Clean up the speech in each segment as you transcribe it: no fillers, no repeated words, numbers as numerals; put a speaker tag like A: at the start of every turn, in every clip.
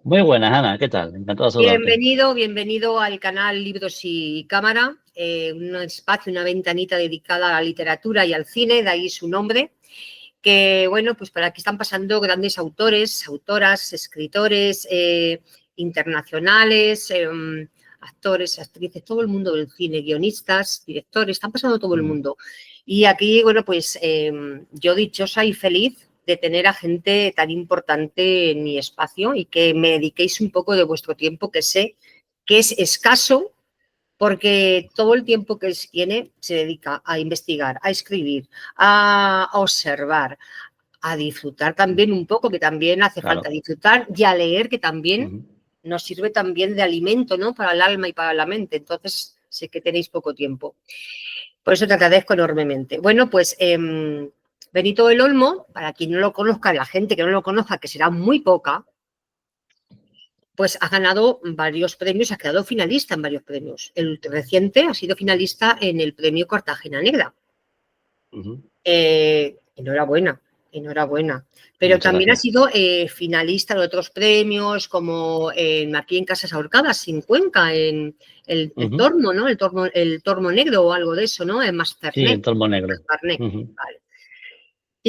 A: Muy buenas, Ana, ¿qué tal? Encantado de saludarte.
B: Bienvenido al canal Libros y Cámara, un espacio, una ventanita dedicada a la literatura y al cine, de ahí su nombre, que bueno, pues para aquí están pasando grandes autores, autoras, escritores internacionales, actores, actrices, todo el mundo del cine, guionistas, directores, están pasando todo el mundo. Y aquí, bueno, pues yo dichosa y feliz de tener a gente tan importante en mi espacio y que me dediquéis un poco de vuestro tiempo, que sé que es escaso, porque todo el tiempo que tiene se dedica a investigar, a escribir, a observar, a disfrutar también un poco, que también hace falta disfrutar, y a leer, que también nos sirve también de alimento, ¿no? Para el alma y para la mente. Entonces, sé que tenéis poco tiempo. Por eso te agradezco enormemente. Bueno, pues Benito del Olmo, para quien no lo conozca, la gente que no lo conozca, que será muy poca, pues ha ganado varios premios, ha quedado finalista en varios premios. El reciente ha sido finalista en el premio Cartagena Negra. Enhorabuena, enhorabuena. Pero
A: Muchas
B: también
A: gracias.
B: ha sido finalista de otros premios, como aquí en Casas Ahorcadas, en Cuenca, en el Tormo, ¿no? El Tormo Negro o algo de eso, ¿no? En
A: Sí, el
B: Masternet.
A: Tormo Negro.
B: Vale.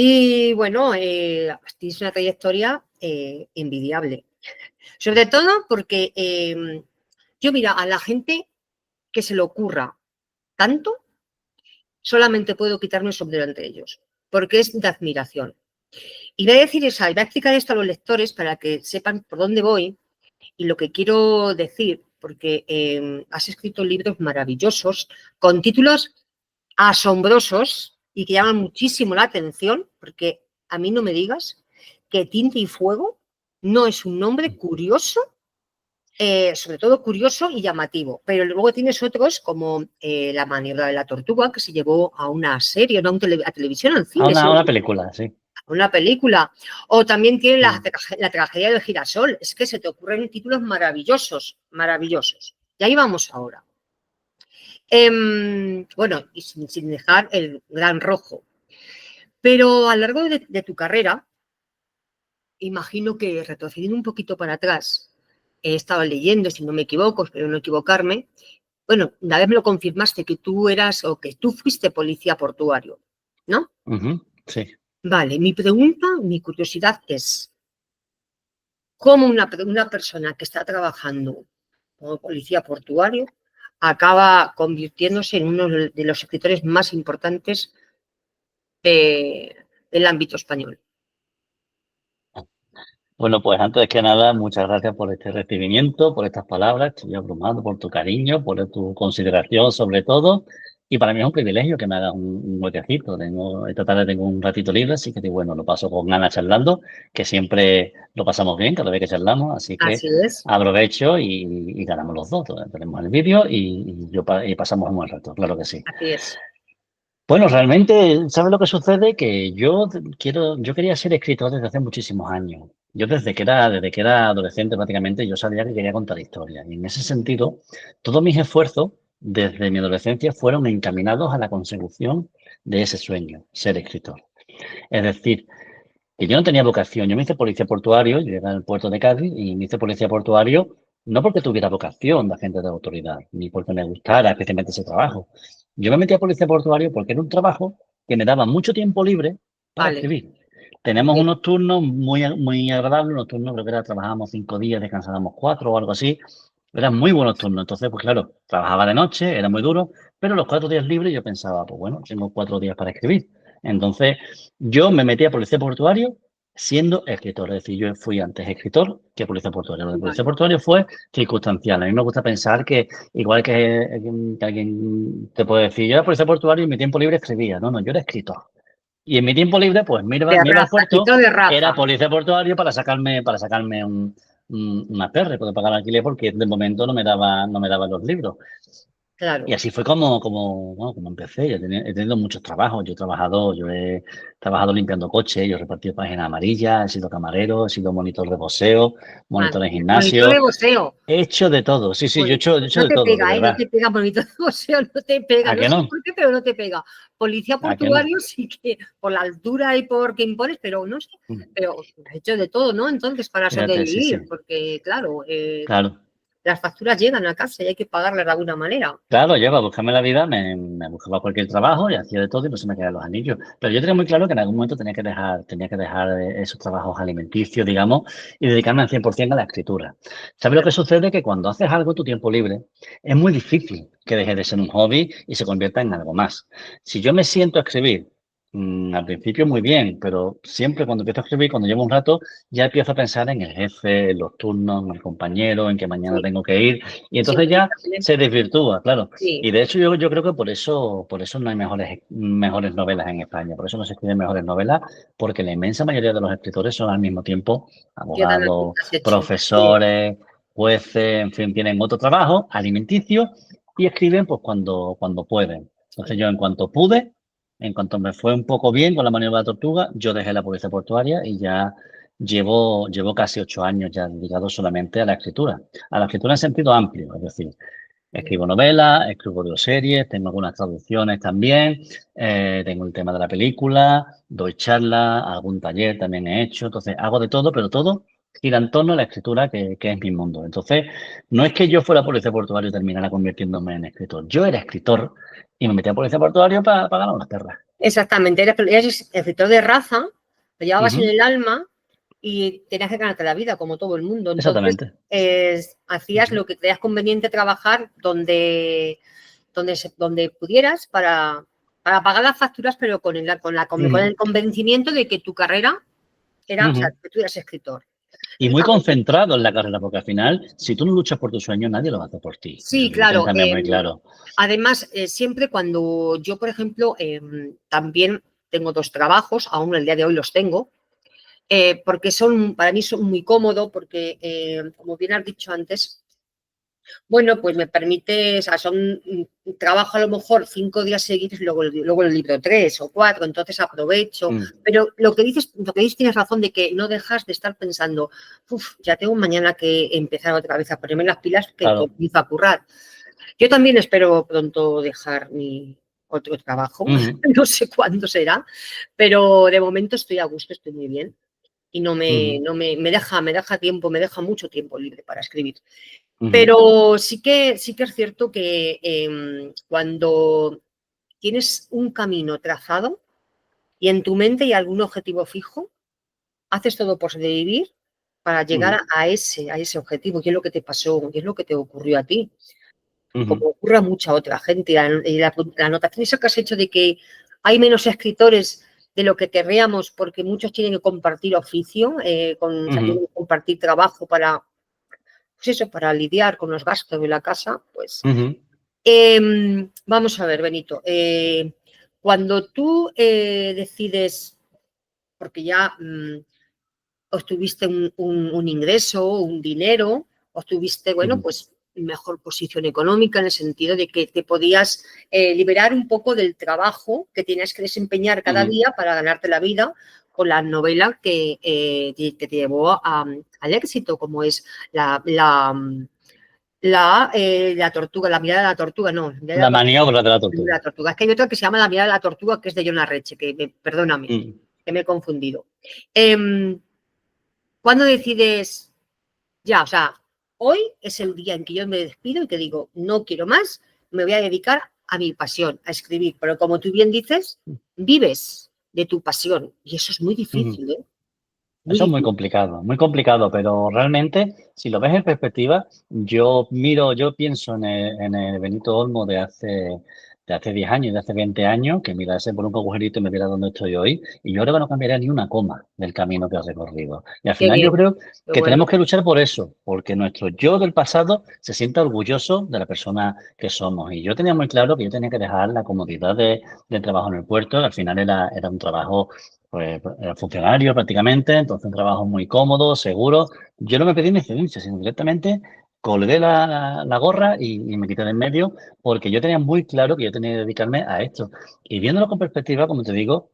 B: Y bueno, tienes una trayectoria envidiable. Sobre todo porque yo, mira, a la gente que se le ocurra tanto, solamente puedo quitarme el sombrero ante ellos, porque es de admiración. Y voy a decir voy a explicar esto a los lectores para que sepan por dónde voy y lo que quiero decir, porque has escrito libros maravillosos con títulos asombrosos y que llaman muchísimo la atención, porque a mí no me digas que Tinta y Fuego no es un nombre curioso, sobre todo curioso y llamativo, pero luego tienes otros como La maniobra de la tortuga, que se llevó a una serie, no a televisión, al cine,
A: A una película, sí.
B: una película, o también tiene la tragedia del girasol. Es que se te ocurren títulos maravillosos, maravillosos. Y ahí vamos ahora. Bueno, y sin dejar el gran rojo. Pero a lo largo de tu carrera, imagino que retrocediendo un poquito para atrás, he estado leyendo, si no me equivoco, espero no equivocarme. Bueno, una vez me lo confirmaste que tú eras o que tú fuiste policía portuario, ¿no?
A: Sí.
B: Vale, mi pregunta, mi curiosidad es, ¿cómo una persona que está trabajando como policía portuario acaba convirtiéndose en uno de los escritores más importantes del ámbito español?
A: Bueno, pues antes que nada, muchas gracias por este recibimiento, por estas palabras. Estoy abrumado por tu cariño, por tu consideración sobre todo. Y para mí es un privilegio que me hagas un huequecito. Esta tarde tengo un ratito libre, así que bueno, lo paso con Ana charlando, que siempre lo pasamos bien cada vez que charlamos. Así que
B: Así es.
A: aprovecho y ganamos los dos. Tenemos el vídeo y pasamos un buen rato, claro que sí.
B: Así es.
A: Bueno, realmente, ¿sabes lo que sucede? Que yo quería ser escritor desde hace muchísimos años. Yo desde que era adolescente prácticamente, yo sabía que quería contar historias. Y en ese sentido, todos mis esfuerzos desde mi adolescencia fueron encaminados a la consecución de ese sueño, ser escritor. Es decir, que yo no tenía vocación. Yo me hice policía portuario, yo llegué al puerto de Cádiz y me hice policía portuario no porque tuviera vocación de agente de autoridad, ni porque me gustara especialmente ese trabajo. Yo me metí a policía portuario porque era un trabajo que me daba mucho tiempo libre para
B: Vale.
A: escribir. Tenemos unos turnos muy agradables, unos turnos creo que trabajábamos 5 días, descansábamos 4 o algo así. Eran muy buenos turnos. Entonces, pues claro, trabajaba de noche, era muy duro, pero los 4 días libres yo pensaba, pues bueno, tengo 4 días para escribir. Entonces, yo me metí a policía portuario siendo escritor. Es decir, yo fui antes escritor que policía portuario. Lo de policía portuario fue circunstancial. A mí me gusta pensar que, igual que alguien te puede decir, yo era policía portuario y en mi tiempo libre escribía. No, yo era escritor. Y en mi tiempo libre, pues me iba al puerto,
B: de raza.
A: era policía portuario para sacarme una PR, para pagar alquiler, porque de momento no me daba los libros.
B: claro.
A: Y así fue bueno, como empecé. He tenido muchos trabajos. Yo he trabajado limpiando coches, yo he repartido páginas amarillas, he sido camarero, he sido monitor de boxeo, monitor de
B: Monitor de
A: gimnasio.
B: boxeo.
A: He hecho de todo. Sí, sí,
B: Pues
A: yo he hecho
B: no
A: de
B: te
A: todo, de
B: pega, ¿eh? No
A: verdad.
B: te pega monitor de boxeo, no te pega.
A: ¿A
B: No
A: qué
B: sé
A: no?
B: por qué, pero no te pega. Policía
A: ¿A qué no?
B: portuario sí que por la altura y por que impones, pero no sé.
A: Mm,
B: Pero has hecho de todo, ¿no? Entonces, para
A: Fíjate, sí, sí.
B: sobrevivir, porque claro,
A: Claro.
B: las facturas llegan a casa y hay que pagarlas de alguna manera.
A: Claro, yo para buscarme la vida me buscaba cualquier trabajo y hacía de todo y no se me quedaban los anillos. Pero yo tenía muy claro que en algún momento tenía que dejar esos trabajos alimenticios, digamos, y dedicarme al 100% a la escritura. ¿Sabes lo que sucede? Que cuando haces algo en tu tiempo libre, es muy difícil que deje de ser un hobby y se convierta en algo más. Si yo me siento a escribir, al principio muy bien, pero siempre cuando empiezo a escribir, cuando llevo un rato, ya empiezo a pensar en el jefe, en los turnos, en el compañero, en que mañana
B: Sí,
A: tengo que ir. Y
B: sí,
A: entonces ya
B: también.
A: se desvirtúa, claro.
B: Sí,
A: Y de hecho yo creo que por eso no hay mejores novelas en España, por eso no se escriben mejores novelas, porque la inmensa mayoría de los escritores son al mismo tiempo
B: ¿qué tan
A: abogados,
B: has hecho? Sí,
A: profesores, jueces, en fin, tienen otro trabajo alimenticio y escriben pues cuando pueden. Entonces yo en cuanto pude, en cuanto me fue un poco bien con la maniobra de la tortuga, yo dejé la policía portuaria y ya llevo casi 8 años ya dedicado solamente a la escritura en sentido amplio, es decir, escribo novelas, escribo series, tengo algunas traducciones también, tengo el tema de la película, doy charlas, algún taller también he hecho, entonces hago de todo, pero todo gira en torno a la escritura que es mi mundo. Entonces, no es que yo fuera policía portuario y terminara convirtiéndome en escritor, yo era escritor y me metí a policía portuario para ganar unas perras.
B: exactamente. Eres escritor de raza, lo llevabas en
A: Ujú,
B: el alma y tenías que ganarte la vida, como todo el mundo. Entonces,
A: exactamente.
B: hacías
A: Ujú,
B: lo que creías conveniente trabajar donde pudieras para pagar las facturas, pero con
A: ujú,
B: el convencimiento de que tu carrera era, o sea,
A: ujú.
B: que tú eras escritor.
A: Y
B: Eso
A: muy
B: está muy bien.
A: concentrado en la carrera, porque al final, si tú no luchas por tu sueño, nadie lo va a hacer por ti. Eso
B: Sí,
A: tú lo tienes
B: claro.
A: también muy claro.
B: Además, siempre cuando yo, por ejemplo, también tengo dos trabajos, aún el día de hoy los tengo, porque para mí son muy cómodos, porque, como bien has dicho antes, bueno, pues me permite, o sea, trabajo a lo mejor 5 días seguidos y luego el libro 3 o 4, entonces aprovecho.
A: Mm,
B: Pero lo que dices tienes razón de que no dejas de estar pensando, uff, ya tengo mañana que empezar otra vez a ponerme las pilas que
A: claro.
B: comienzo a currar. Yo también espero pronto dejar mi otro trabajo,
A: Ujú,
B: no sé cuándo será, pero de momento estoy a gusto, estoy muy bien y
A: ujú,
B: me deja tiempo, me deja mucho tiempo libre para escribir.
A: ujú,
B: Pero sí que es cierto que cuando tienes un camino trazado y en tu mente hay algún objetivo fijo, haces todo por sobrevivir para llegar
A: ujú,
B: a ese objetivo. ¿Qué es lo que te pasó? ¿Qué es lo que te ocurrió a ti? Y
A: ujú,
B: como ocurre a mucha otra gente. La anotación esa que has hecho de que hay menos escritores de lo que querríamos porque muchos tienen que compartir oficio, o sea,
A: ujú,
B: tienen que compartir trabajo pues eso, para lidiar con los gastos de la casa, pues
A: ujú,
B: vamos a ver, Benito, cuando tú decides, porque ya obtuviste un ingreso, un dinero, obtuviste, bueno,
A: ujú,
B: pues mejor posición económica en el sentido de que te podías liberar un poco del trabajo que tienes que desempeñar cada
A: ujú.
B: día para ganarte la vida con la novela que te llevó al éxito, como es la tortuga, la mirada de la tortuga, no, la mirada
A: La
B: de la tortuga,
A: maniobra de la
B: la mirada de
A: tortuga.
B: la tortuga. Es que hay otra que se llama La mirada de la tortuga, que es de John Arreche, perdóname,
A: Mm.
B: que me he confundido. Em, ¿Cuándo decides ya? O sea, hoy es el día en que yo me despido y te digo, no quiero más, me voy a dedicar a mi pasión, a escribir. Pero como tú bien dices, vives de tu pasión y eso es muy
A: Ujú.
B: difícil, ¿eh? Muy
A: Eso es
B: difícil.
A: muy complicado, pero realmente, si lo ves en perspectiva, yo pienso en el Benito Olmo de hace 10 años, de hace 20 años, que mirase por un agujerito y me viera dónde estoy hoy, y yo creo que no cambiaría ni una coma del camino que he recorrido. Y al
B: Qué
A: final yo
B: bien,
A: creo
B: qué
A: que tenemos
B: bueno.
A: que luchar por eso, porque nuestro yo del pasado se sienta orgulloso de la persona que somos. Y yo tenía muy claro que yo tenía que dejar la comodidad del trabajo en el puerto, al final era un trabajo pues era funcionario prácticamente, entonces un trabajo muy cómodo, seguro. Yo no me pedí ni excedencia, sino directamente colgué la gorra y me quité de en medio porque yo tenía muy claro que yo tenía que dedicarme a esto. Y viéndolo con perspectiva, como te digo,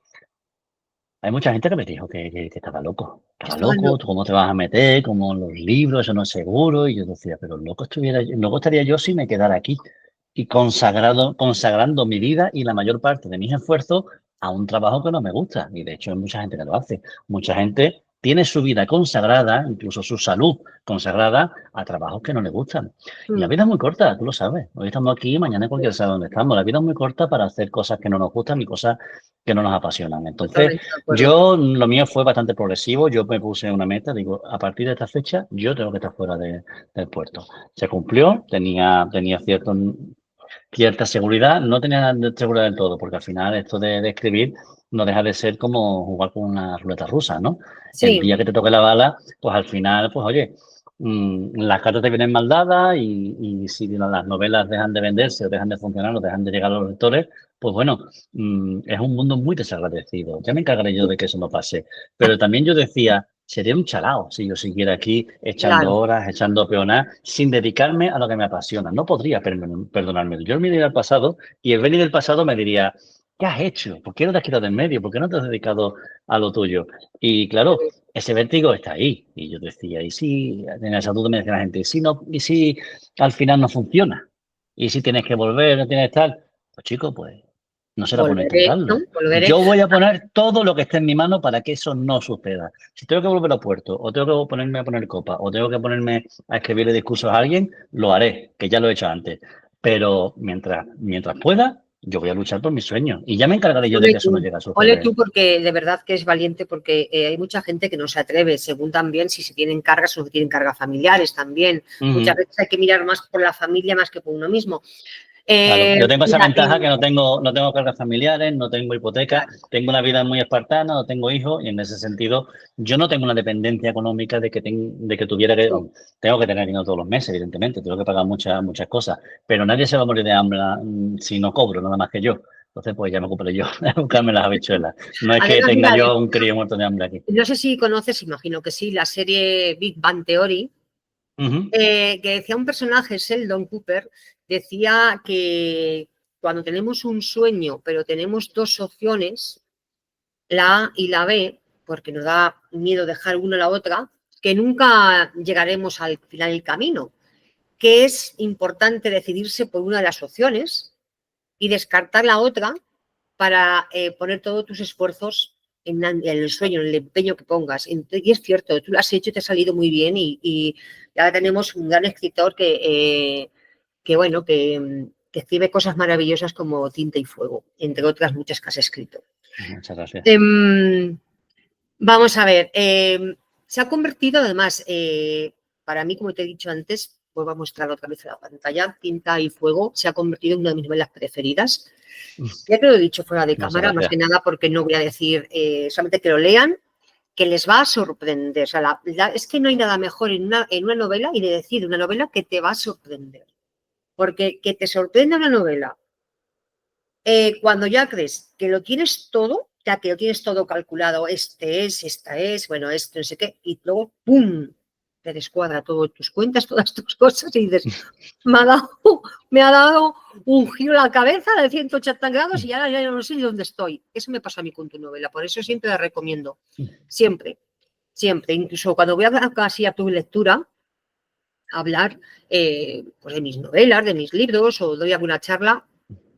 A: hay mucha gente que me dijo que estaba loco. Estaba
B: Estaban
A: loco, ¿tú
B: locos.
A: cómo te vas a meter? Como los libros, eso no es seguro. Y yo decía, pero loco estaría yo si me quedara aquí y consagrando mi vida y la mayor parte de mis esfuerzos a un trabajo que no me gusta. Y de hecho hay mucha gente que lo hace. Mucha gente tiene su vida consagrada, incluso su salud consagrada, a trabajos que no le gustan. Y la
B: Mm.
A: vida es muy corta, tú lo sabes. Hoy estamos aquí, mañana cualquiera sabe dónde estamos. La vida es muy corta para hacer cosas que no nos gustan ni cosas que no nos apasionan. Entonces,
B: Totalmente de acuerdo.
A: yo, lo mío fue bastante progresivo. Yo me puse una meta, digo, a partir de esta fecha, yo tengo que estar fuera del puerto. Se cumplió, tenía cierta seguridad, no tenía seguridad del todo, porque al final esto de escribir no deja de ser como jugar con una ruleta rusa, ¿no? El
B: Sí,
A: día que te toque la bala, pues al final, pues oye, las cartas te vienen mal dadas y si las novelas dejan de venderse o dejan de funcionar o dejan de llegar a los lectores, pues bueno, es un mundo muy desagradecido. Ya me encargaré yo de que eso no pase. Pero también yo decía, sería un chalao si yo siguiera aquí echando
B: claro.
A: horas, echando peonas, sin dedicarme a lo que me apasiona. No podría perdonarme. Yo miraría al pasado y el Benny del pasado me diría, ¿qué has hecho? ¿Por qué no te has quitado en medio? ¿Por qué no te has dedicado a lo tuyo? Y claro, ese vértigo está ahí. Y yo decía, ¿y si, en esa duda me decía la gente, ¿y si no, y si al final no funciona? ¿Y si tienes que volver, no tienes que estar? Pues chico, pues no será por no
B: Volveré, ¿no?
A: intentarlo.
B: Volveré.
A: Yo voy a poner todo lo que esté en mi mano para que eso no suceda. Si tengo que volver a puerto, o tengo que ponerme a poner copa, o tengo que ponerme a escribirle discursos a alguien, lo haré, que ya lo he hecho antes. Pero mientras pueda, yo voy a luchar por mis sueños. Y ya me encargaré yo de que eso no llegue a
B: Ole
A: suceder.
B: tú porque de verdad que es valiente porque hay mucha gente que no se atreve, según también si se tienen cargas o no tienen cargas familiares también. Muchas
A: Ujú.
B: veces hay que mirar más por la familia más que por uno mismo.
A: Claro, yo tengo esa
B: Mira,
A: ventaja que no tengo cargas familiares, no tengo hipoteca,
B: claro,
A: tengo una vida muy espartana, no tengo hijos y en ese sentido yo no tengo una dependencia económica de que tuviera que,
B: sí.
A: tengo que tener dinero todos los meses, evidentemente, tengo que pagar muchas cosas, pero nadie se va a morir de hambre si no cobro, nada más que yo. Entonces, pues ya me ocuparé yo de buscarme las habichuelas. No es que
B: Además,
A: tenga
B: mira,
A: yo un crío muerto de hambre aquí.
B: no sé si conoces, imagino que sí, la serie Big Bang Theory,
A: Ujú.
B: que decía un personaje, Sheldon Cooper, decía que cuando tenemos un sueño, pero tenemos dos opciones, la A y la B, porque nos da miedo dejar una a la otra, que nunca llegaremos al final del camino, que es importante decidirse por una de las opciones y descartar la otra para poner todos tus esfuerzos en el sueño, en el empeño que pongas. Y es cierto, tú lo has hecho y te ha salido muy bien y ya tenemos un gran escritor que bueno, que escribe cosas maravillosas como Tinta y Fuego, entre otras muchas que has escrito.
A: Muchas gracias.
B: Vamos a ver, se ha convertido además, para mí, como te he dicho antes, vuelvo a mostrar otra vez la pantalla, Tinta y Fuego se ha convertido en una de mis novelas preferidas. Ya te lo he dicho fuera de
A: Muchas
B: cámara, más
A: gracias.
B: que nada porque no voy a decir solamente que lo lean, que les va a sorprender. O sea, es que no hay nada mejor en una novela y de decir una novela que te va a sorprender. Porque que te sorprenda una novela cuando ya crees que lo tienes todo, ya que lo tienes todo calculado, esta es, bueno, esto, no sé qué, y luego, ¡pum!, te descuadra todo tus cuentas, todas tus cosas, y dices, me ha dado, me ha dado un giro a la cabeza de 180 grados y ahora ya no sé ni dónde estoy. Eso me pasa a mí con tu novela, por eso siempre la recomiendo, siempre, siempre, incluso cuando voy a casi a tu lectura, a hablar pues de mis novelas, de mis libros o doy alguna charla,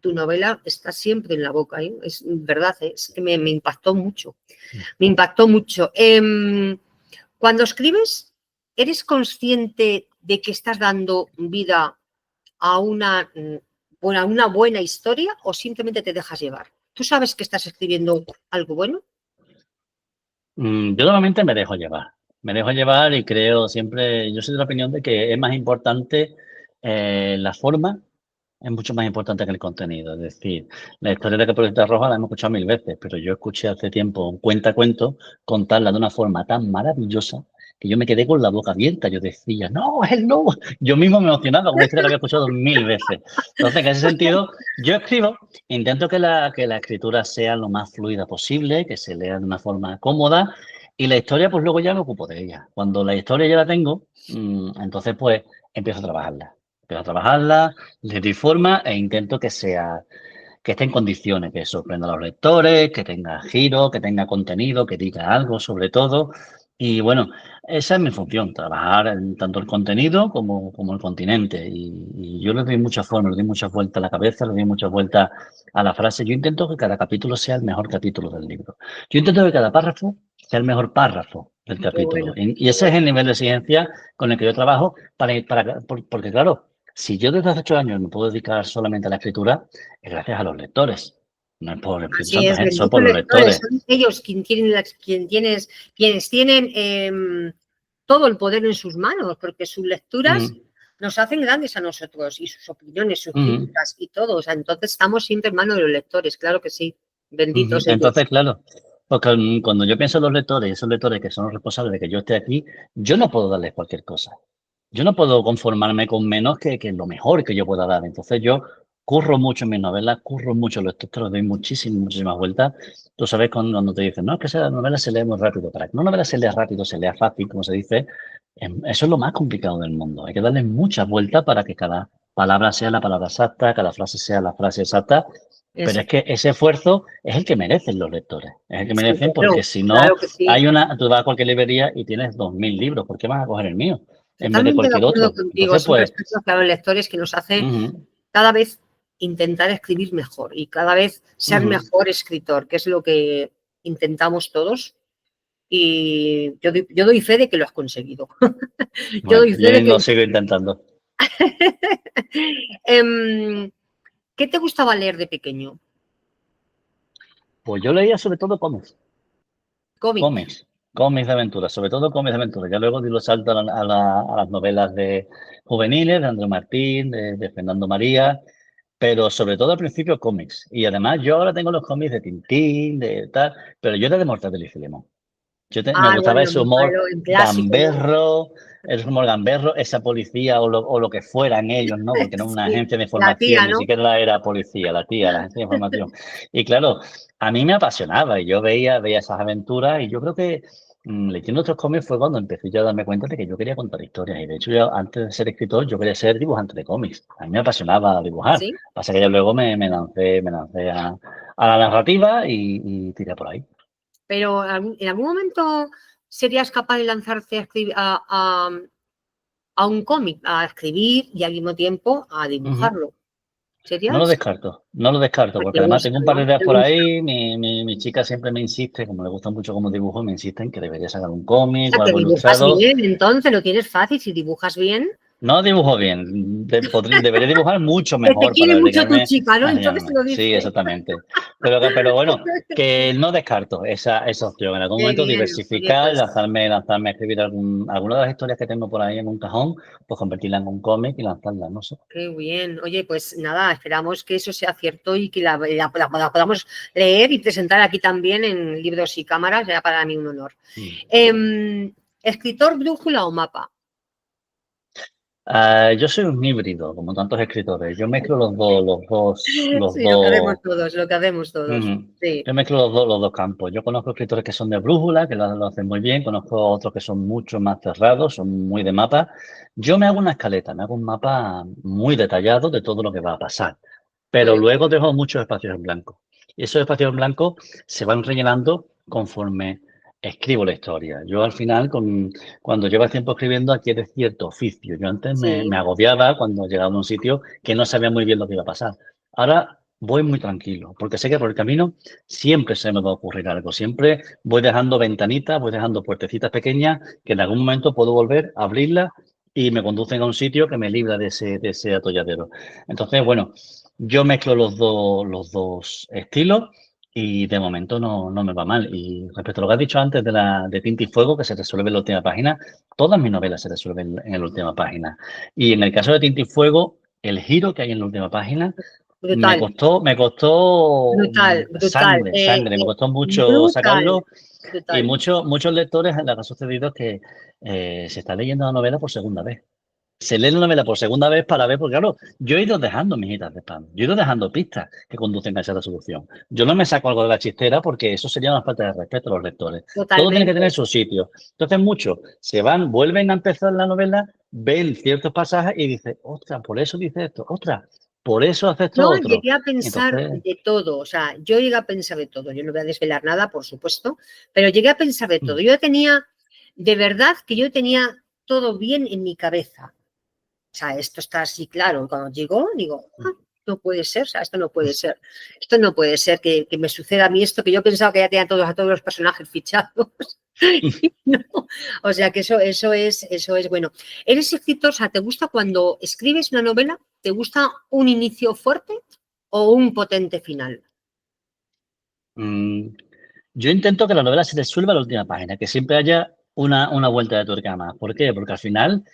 B: tu novela está siempre en la boca, ¿eh? Es verdad, ¿eh? Es que me impactó mucho. Me impactó mucho. Cuando escribes, ¿eres consciente de que estás dando vida a una buena historia o simplemente te dejas llevar? ¿Tú sabes que estás escribiendo algo bueno?
A: Yo normalmente me dejo llevar. Me dejo llevar y creo siempre, yo soy de la opinión de que es más importante la forma, es mucho más importante que el contenido. Es decir, la historia de Caperucita Roja la hemos escuchado mil veces, pero yo escuché hace tiempo un cuentacuentos contarla de una forma tan maravillosa que yo me quedé con la boca abierta. Yo decía, no, es el lobo. Yo mismo me emocionaba con una historia que había escuchado mil veces. Entonces, en ese sentido, yo escribo, intento que la escritura sea lo más fluida posible, que se lea de una forma cómoda y la historia, pues luego ya me ocupo de ella. Cuando la historia ya la tengo, entonces, pues empiezo a trabajarla. Empiezo a trabajarla, le doy forma e intento que esté en condiciones, que sorprenda a los lectores, que tenga giro, que tenga contenido, que diga algo sobre todo. Y bueno, esa es mi función, trabajar en tanto el contenido como el continente. Y yo le doy muchas formas, le doy muchas vueltas a la cabeza, le doy muchas vueltas a la frase. Yo intento que cada capítulo sea el mejor capítulo del libro. Yo intento que cada párrafo sea el mejor párrafo del
B: Qué bueno,
A: capítulo. Y
B: qué
A: ese es
B: bueno.
A: el nivel de exigencia con el que yo trabajo, porque claro, si yo desde hace 8 años me puedo dedicar solamente a la escritura, es gracias a los lectores. No es por el Espíritu
B: Así
A: Santo,
B: es,
A: son
B: benditos
A: por los
B: lectores,
A: lectores.
B: son ellos quienes tienen todo el poder en sus manos, porque sus lecturas
A: Mm,
B: nos hacen grandes a nosotros y sus opiniones, sus
A: mm,
B: críticas y todo. O sea, entonces estamos siempre en manos de los lectores, claro que sí,
A: mm.
B: benditos ellos.
A: Entonces, claro, porque cuando yo pienso en los lectores, esos lectores que son los responsables de que yo esté aquí, yo no puedo darles cualquier cosa. Yo no puedo conformarme con menos que lo mejor que yo pueda dar. Entonces yo curro mucho en mis novelas, curro mucho los textos, les doy muchísimas vueltas. Tú sabes cuando te dicen, no, es que esa novela se lee muy rápido. Para que una novela se lea rápido, se lea fácil, como se dice, eso es lo más complicado del mundo. Hay que darle muchas vueltas para que cada palabra sea la palabra exacta, cada frase sea la frase exacta. Pero
B: Eso,
A: es que ese esfuerzo es el que merecen los lectores. Es el que
B: sí,
A: merecen porque
B: claro,
A: si no,
B: claro que sí.
A: tú vas a cualquier librería y tienes 2000 libros. ¿Por qué vas a coger el mío en vez de
B: Totalmente de
A: cualquier
B: acuerdo
A: otro?
B: contigo,
A: Entonces,
B: son
A: pues,
B: respetos a los lectores que nos hace
A: ujú,
B: cada vez intentar escribir mejor y cada vez ser
A: ujú,
B: mejor escritor, que es lo que intentamos todos. Y yo doy fe de que lo has conseguido. Yo
A: bueno,
B: doy
A: yo
B: fe de que...
A: lo sigo intentando.
B: ¿Qué te gustaba leer de pequeño?
A: Pues yo leía sobre todo cómics,
B: Cómic.
A: cómics de aventura, sobre todo cómics de aventura. Ya luego di los saltos a las novelas de juveniles, de Andrés Martín, de Fernando María, pero sobre todo al principio cómics. Y además yo ahora tengo los cómics de Tintín, de tal, pero yo era de Mortadelo y Filemón. Me
B: Ah,
A: gustaba
B: bueno,
A: ese humor
B: en clásico, ¿no?
A: gamberro, el humor gamberro, esa policía o lo que fueran ellos, ¿no? Porque era una
B: Sí,
A: agencia de
B: la
A: información,
B: tía,
A: ni
B: ¿no?
A: siquiera era policía, la agencia de información. Y claro, a mí me apasionaba y yo veía esas aventuras y yo creo que leyendo otros cómics fue cuando empecé yo a darme cuenta de que yo quería contar historias. Y de hecho, yo antes de ser escritor, yo quería ser dibujante de cómics. A mí me apasionaba dibujar.
B: Sí.
A: Pasa que yo luego me lancé a la narrativa y tiré por ahí.
B: Pero en algún momento serías capaz de lanzarte a un cómic, a escribir y al mismo tiempo a
A: Ujú.
B: dibujarlo.
A: No lo
B: ¿Serías?
A: descarto, no lo descarto,
B: Pues
A: porque
B: te
A: además
B: gusta,
A: tengo un par de
B: ¿no?
A: ideas
B: Te
A: por
B: gusta.
A: ahí. Mi chica siempre me insiste, como le gusta mucho como dibujo, me insiste en que debería sacar un
B: O
A: cómic
B: sea,
A: o
B: que
A: algo
B: dibujas
A: ilustrado.
B: bien, entonces lo tienes fácil. Si dibujas bien,
A: No dibujo bien, debería dibujar mucho
B: que te
A: mejor
B: quiere
A: para
B: mucho tu
A: dedicarme
B: chica, ¿no?
A: a
B: Entonces te
A: enseñarme.
B: lo
A: Sí,
B: dice.
A: exactamente. Pero bueno, que no descarto esa opción. En algún
B: Qué
A: momento
B: bien. Oye,
A: diversificar,
B: pues
A: lanzarme a escribir alguna de las historias que tengo por ahí en un cajón, pues convertirla en un cómic y lanzarla, no sé.
B: qué bien. Oye, pues nada, esperamos que eso sea cierto y que la podamos leer y presentar aquí también en Libros y Cámaras. Será para mí un honor.
A: Mm.
B: Escritor, brújula o mapa.
A: Yo soy un híbrido, como tantos escritores. Yo mezclo los
B: Sí, lo que hacemos
A: dos.
B: todos, lo que hacemos todos.
A: Ujú.
B: Sí,
A: Yo mezclo los dos campos. Yo conozco escritores que son de brújula, que lo hacen muy bien. Conozco otros que son mucho más cerrados, son muy de mapa. Yo me hago una escaleta, me hago un mapa muy detallado de todo lo que va a pasar.
B: muy
A: Pero
B: bien.
A: luego dejo muchos espacios en blanco. Y esos espacios en blanco se van rellenando conforme escribo la historia. Yo al final, cuando llevas tiempo escribiendo, adquieres cierto oficio. Yo antes me
B: Sí,
A: agobiaba cuando llegaba a un sitio que no sabía muy bien lo que iba a pasar. Ahora voy muy tranquilo, porque sé que por el camino siempre se me va a ocurrir algo. Siempre voy dejando ventanitas, voy dejando puertecitas pequeñas que en algún momento puedo volver a abrirlas y me conducen a un sitio que me libra de ese atolladero. Entonces, bueno, yo mezclo los dos estilos y de momento no me va mal. Y respecto a lo que has dicho antes de Tinta y Fuego, que se resuelve en la última página, todas mis novelas se resuelven en la última página. Y en el caso de Tinta y Fuego, el giro que hay en la última página me
B: brutal,
A: costó, me costó
B: brutal, brutal,
A: sangre, me costó mucho
B: brutal,
A: sacarlo. Y
B: brutal.
A: muchos lectores, lo que ha sucedido es que se está leyendo la novela por segunda vez. se lee la novela por segunda vez para ver, porque claro, yo he ido dejando mis hitas de spam, yo he ido dejando pistas que conducen a esa resolución. Yo no me saco algo de la chistera porque eso sería una falta de respeto a los lectores. Todo tiene que
B: Totalmente.
A: tener su sitio. Entonces muchos se van, vuelven a empezar la novela, ven ciertos pasajes y dicen, ostras, por eso dice esto, ostras, por eso hace esto
B: Yo
A: otro.
B: llegué a pensar
A: Entonces,
B: de todo, o sea, yo llegué a pensar de todo. Yo no voy a desvelar nada, por supuesto, pero llegué a pensar de todo. Yo tenía, de verdad, que yo tenía todo bien en mi cabeza. O sea, esto está así claro. Cuando llegó, digo, "Ah, no puede ser, o sea, esto no puede ser. Esto no puede ser que me suceda a mí esto, que yo pensaba que ya tenía a todos los personajes fichados. No. O sea, que eso es bueno. ¿Eres exitosa? ¿Te gusta cuando escribes una novela? ¿Te gusta un inicio fuerte o un potente final?
A: mm, yo intento que la novela se resuelva en la última página, que siempre haya una vuelta de tuerca más. ¿Por qué? Porque al final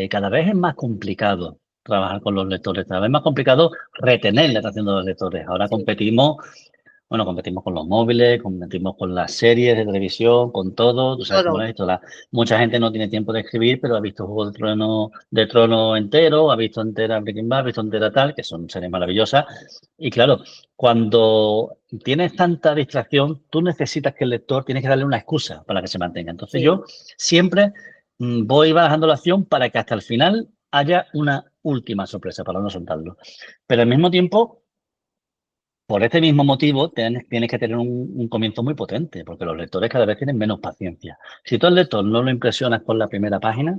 A: cada vez es más complicado trabajar con los lectores, cada vez es más complicado retener la atención de los lectores. Ahora
B: Sí,
A: competimos con los móviles, competimos con las series de televisión, con todo. Tú sabes cómo
B: todo.
A: es esto. Mucha gente no tiene tiempo de escribir, pero ha visto Juego de Trono entero, ha visto entera Breaking Bad, ha visto entera tal, que son series maravillosas. Y claro, cuando tienes tanta distracción, tú necesitas que el lector, tienes que darle una excusa para que se mantenga. Entonces
B: Sí,
A: yo siempre voy bajando la acción para que hasta el final haya una última sorpresa, para no soltarlo. Pero al mismo tiempo, por este mismo motivo, tienes que tener un comienzo muy potente, porque los lectores cada vez tienen menos paciencia. Si tú al lector no lo impresionas con la primera página,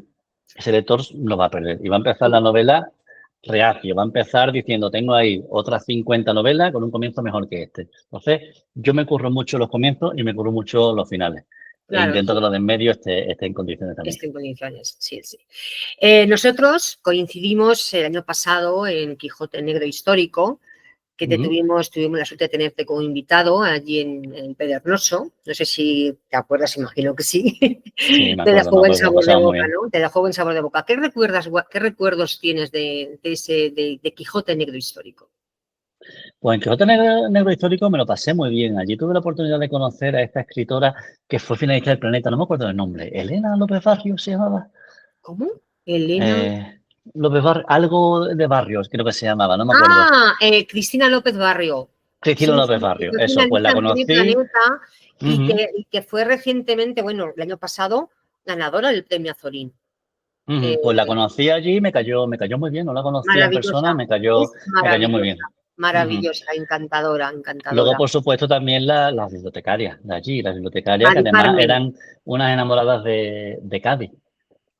A: ese lector lo va a perder y va a empezar la
B: sí,
A: novela reacio, va a empezar diciendo, tengo ahí otras 50 novelas con un comienzo mejor que este. Entonces, yo me curro mucho los comienzos y me curro mucho los finales. E
B: claro,
A: intento que lo de en medio esté en condiciones también.
B: en condiciones, sí, sí. Nosotros coincidimos el año pasado en Quijote Negro Histórico, que
A: Ujú.
B: tuvimos la suerte de tenerte como invitado allí en Pedernoso. No sé si te acuerdas, imagino que sí.
A: Sí,
B: Te dejó
A: me
B: buen
A: acuerdo, lo
B: sabor de
A: pasamos muy
B: boca,
A: bien.
B: ¿no? Te dejó buen sabor de boca. ¿Qué recuerdos tienes de Quijote Negro Histórico?
A: Pues en Quijote Negro Histórico me lo pasé muy bien. Allí tuve la oportunidad de conocer a esta escritora que fue finalista del Planeta, no me acuerdo del nombre. Elena López Barrios se llamaba.
B: ¿Cómo? Elena.
A: Eh, López Barrios, algo de Barrios creo que se llamaba, no me acuerdo.
B: Cristina López Barrio.
A: Cristina
B: Sí,
A: López
B: sí, que
A: Barrios,
B: fue
A: eso, pues
B: finalista
A: la
B: en Premio
A: conocí.
B: Planeta
A: Ujú,
B: y que fue recientemente, bueno, el año pasado, ganadora del Premio Azorín.
A: ujú.
B: Eh,
A: Pues la conocí allí y me cayó muy bien, no la conocía en
B: Maravillosa,
A: persona,
B: es
A: me cayó muy
B: maravillosa,
A: bien. Ujú.
B: maravillosa, encantadora,
A: Luego,
B: encantadora.
A: por supuesto, también las bibliotecarias de allí, las bibliotecarias que
B: Mari
A: además
B: Carmen.
A: eran unas enamoradas de Cádiz. Y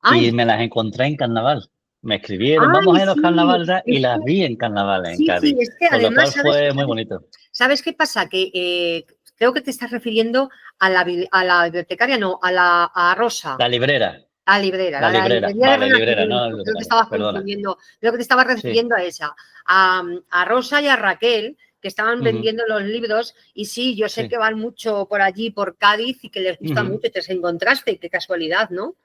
B: Ay,
A: me las encontré en carnaval. Me escribieron, vamos
B: ay,
A: a ir a los
B: sí,
A: carnavales y las vi en carnavales en
B: sí, sí,
A: Cádiz,
B: es que
A: con lo
B: además,
A: cual fue muy bonito.
B: ¿sabes qué pasa? Que creo que te estás refiriendo a la bibliotecaria, no, a Rosa.
A: La librera,
B: La librería de
A: vale, librera, no
B: Renacimiento,
A: la
B: creo que
A: bibliotecaria,
B: estabas
A: perdona.
B: confundiendo, creo que te estabas
A: Sí.
B: refiriendo a esa, a Rosa y a Raquel, que estaban
A: Ujú,
B: vendiendo los libros, y sí, yo sé
A: sí.
B: que van mucho por allí, por Cádiz, y que les gusta
A: Ujú.
B: mucho, y te encontraste, qué casualidad, ¿no?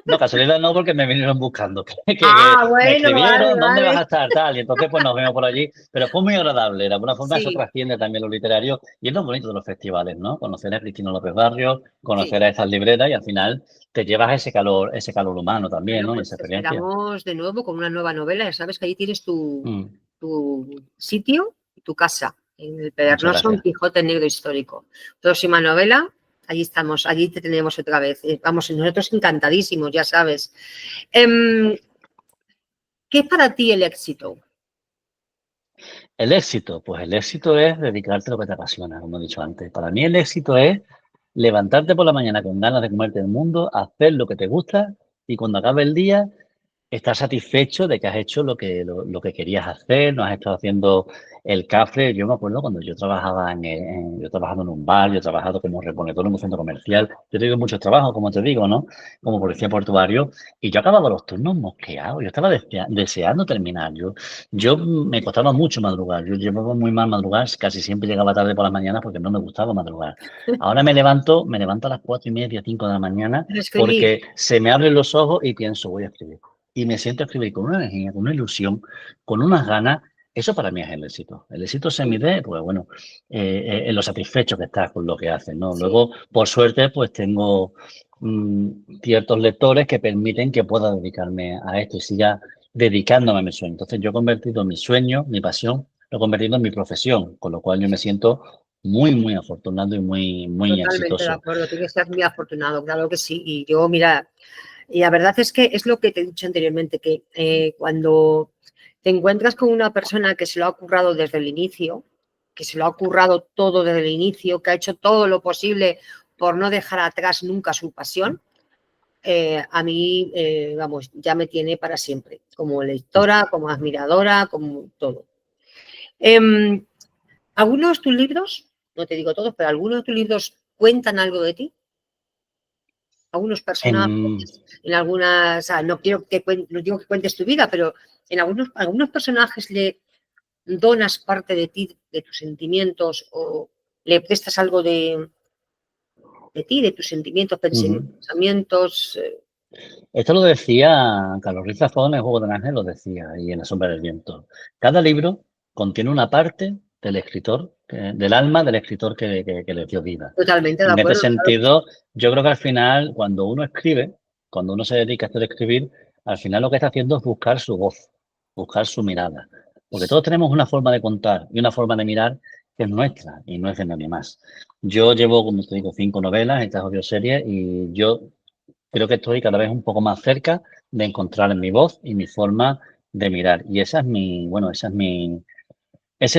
A: No, casualidad no, porque me vinieron buscando,
B: Ah,
A: me
B: bueno, vale,
A: escribieron, ¿dónde vas a
B: vale.
A: estar? Tal, y entonces pues nos vemos por allí, pero fue muy agradable, de alguna forma eso
B: Sí,
A: trasciende también lo literario y es lo bonito de los festivales, ¿no? Conocer a Cristina López Barrios,
B: sí.
A: conocer a esas libreras y al final te llevas ese calor humano también,
B: Bueno,
A: ¿no? Y
B: pues
A: esa
B: te
A: experiencia.
B: esperamos de nuevo con una nueva novela. Ya sabes que allí tienes
A: Mm,
B: tu sitio y tu casa, en el
A: muchas
B: Pedernoso, un
A: gracias.
B: Quijote Negro Histórico. Próxima novela, allí estamos, allí te tenemos otra vez. Vamos, nosotros encantadísimos, ya sabes. Em, ¿Qué es para ti el éxito?
A: El éxito, pues el éxito es dedicarte a lo que te apasiona, como he dicho antes. Para mí el éxito es levantarte por la mañana con ganas de comerte el mundo, hacer lo que te gusta y cuando acabe el día estar satisfecho de que has hecho lo que querías hacer, no has estado haciendo el cafre. Yo me acuerdo cuando yo trabajaba yo he trabajado en un bar, yo he trabajado como reponedor en un centro comercial, yo tengo muchos trabajos, como te digo, ¿no? Como policía portuario, y yo acababa los turnos mosqueado, yo estaba deseando terminar, yo me costaba mucho madrugar, yo llevaba muy mal madrugar, casi siempre llegaba tarde por las mañanas porque no me gustaba madrugar. Ahora me levanto a las 4:30, 5 de la mañana,
B: Para escribir.
A: porque se me abren los ojos y pienso, voy a escribir y me siento a escribir con una energía, con una ilusión, con unas ganas. Eso para mí es el éxito. El éxito se mide, pues bueno, en lo satisfecho que estás con lo que haces, ¿no?
B: Sí,
A: Luego, por suerte, pues tengo ciertos lectores que permiten que pueda dedicarme a esto y siga dedicándome a mi sueño. Entonces, yo he convertido mi sueño, mi pasión, lo he convertido en mi profesión, con lo cual yo me siento muy, muy afortunado y muy, muy
B: totalmente de
A: exitoso.
B: acuerdo. Tienes que estar muy afortunado, claro que sí. Y yo, mira, y la verdad es que es lo que te he dicho anteriormente, que cuando te encuentras con una persona que se lo ha currado desde el inicio, que se lo ha currado todo desde el inicio, que ha hecho todo lo posible por no dejar atrás nunca su pasión, a mí, vamos, ya me tiene para siempre, como lectora, como admiradora, como todo. Em, ¿Algunos de tus libros, no te digo todos, pero algunos de tus libros cuentan algo de ti? Algunos
A: En,
B: personajes, en algunas, o sea, no digo que cuentes tu vida, pero en algunos personajes le donas parte de ti, de tus sentimientos, o le prestas algo de ti, de tus sentimientos,
A: Ujú.
B: pensamientos.
A: Esto lo decía Carlos Ruiz Zafón en El juego del ángel, lo decía, y en La sombra del viento. Cada libro contiene una parte del escritor, del alma del escritor que le dio vida.
B: Totalmente de
A: En este
B: acuerdo, claro que sí.
A: sentido, yo creo que al final, cuando uno escribe, cuando uno se dedica a esto de escribir, al final lo que está haciendo es buscar su voz, buscar su mirada. Porque todos tenemos una forma de contar y una forma de mirar que es nuestra y no es de nadie más. Yo llevo, como te digo, 5 novelas, estas audioseries, y yo creo que estoy cada vez un poco más cerca de encontrar mi voz y mi forma de mirar. Y esa es mi, bueno, ese es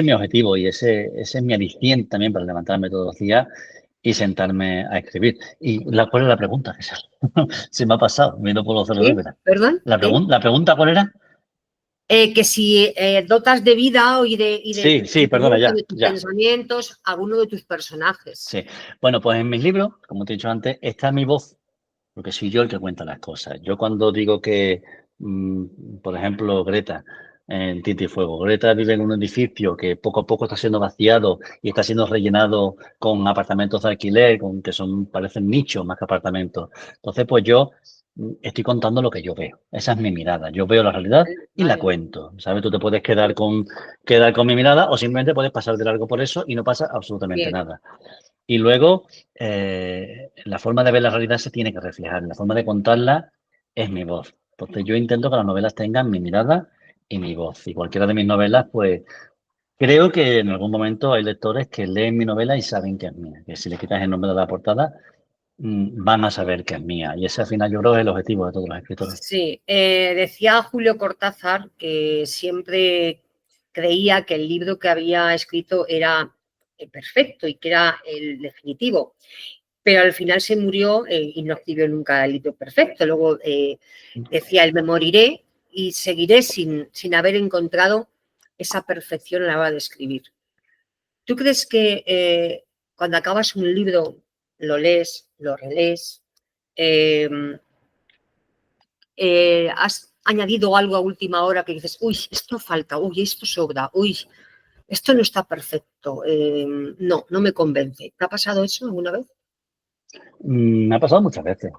A: mi objetivo y ese es mi aliciente también para levantarme todos los días y sentarme a escribir. ¿Cuál es la pregunta? Se me ha pasado, me he ido por los
B: ¿Sí?
A: cerebros.
B: ¿Perdón? ¿Sí?
A: La pregunta ¿cuál era?
B: Que si dotas de vida y de
A: Sí,
B: tu
A: sí, perdona,
B: sentimiento,
A: ya,
B: de tus
A: ya.
B: pensamientos, alguno de tus personajes.
A: Sí. Bueno, pues en mis libros, como te he dicho antes, está mi voz, porque soy yo el que cuenta las cosas. Yo cuando digo que, por ejemplo, Greta, en Tierra y Fuego, Greta vive en un edificio que poco a poco está siendo vaciado y está siendo rellenado con apartamentos de alquiler, que son, parecen nichos más que apartamentos. Entonces, pues yo estoy contando lo que yo veo. Esa es mi mirada. Yo veo la realidad
B: Vale,
A: y la
B: vale,
A: cuento. ¿Sabes? Tú te puedes quedar con mi mirada o simplemente puedes pasar de largo por eso y no pasa absolutamente
B: bien.
A: nada. Y luego, la forma de ver la realidad se tiene que reflejar. La forma de contarla es mi voz. Entonces, yo intento que las novelas tengan mi mirada y mi voz. Y cualquiera de mis novelas, pues, creo que en algún momento hay lectores que leen mi novela y saben que es mía. Que si le quitas el nombre de la portada, van a saber que es mía. Y ese, al final, yo creo que es el objetivo de todos los escritores.
B: Sí, decía Julio Cortázar que siempre creía que el libro que había escrito era perfecto y que era el definitivo, pero al final se murió y no escribió nunca el libro perfecto. Luego decía, él me moriré y seguiré sin haber encontrado esa perfección a la hora de escribir. ¿Tú crees que cuando acabas un libro lo lees, lo relees? Eh, ¿Has añadido algo a última hora que dices, uy, esto falta, uy, esto sobra, uy, esto no está perfecto, no, no me convence? ¿Te ha pasado eso alguna vez?
A: Me ha pasado muchas veces,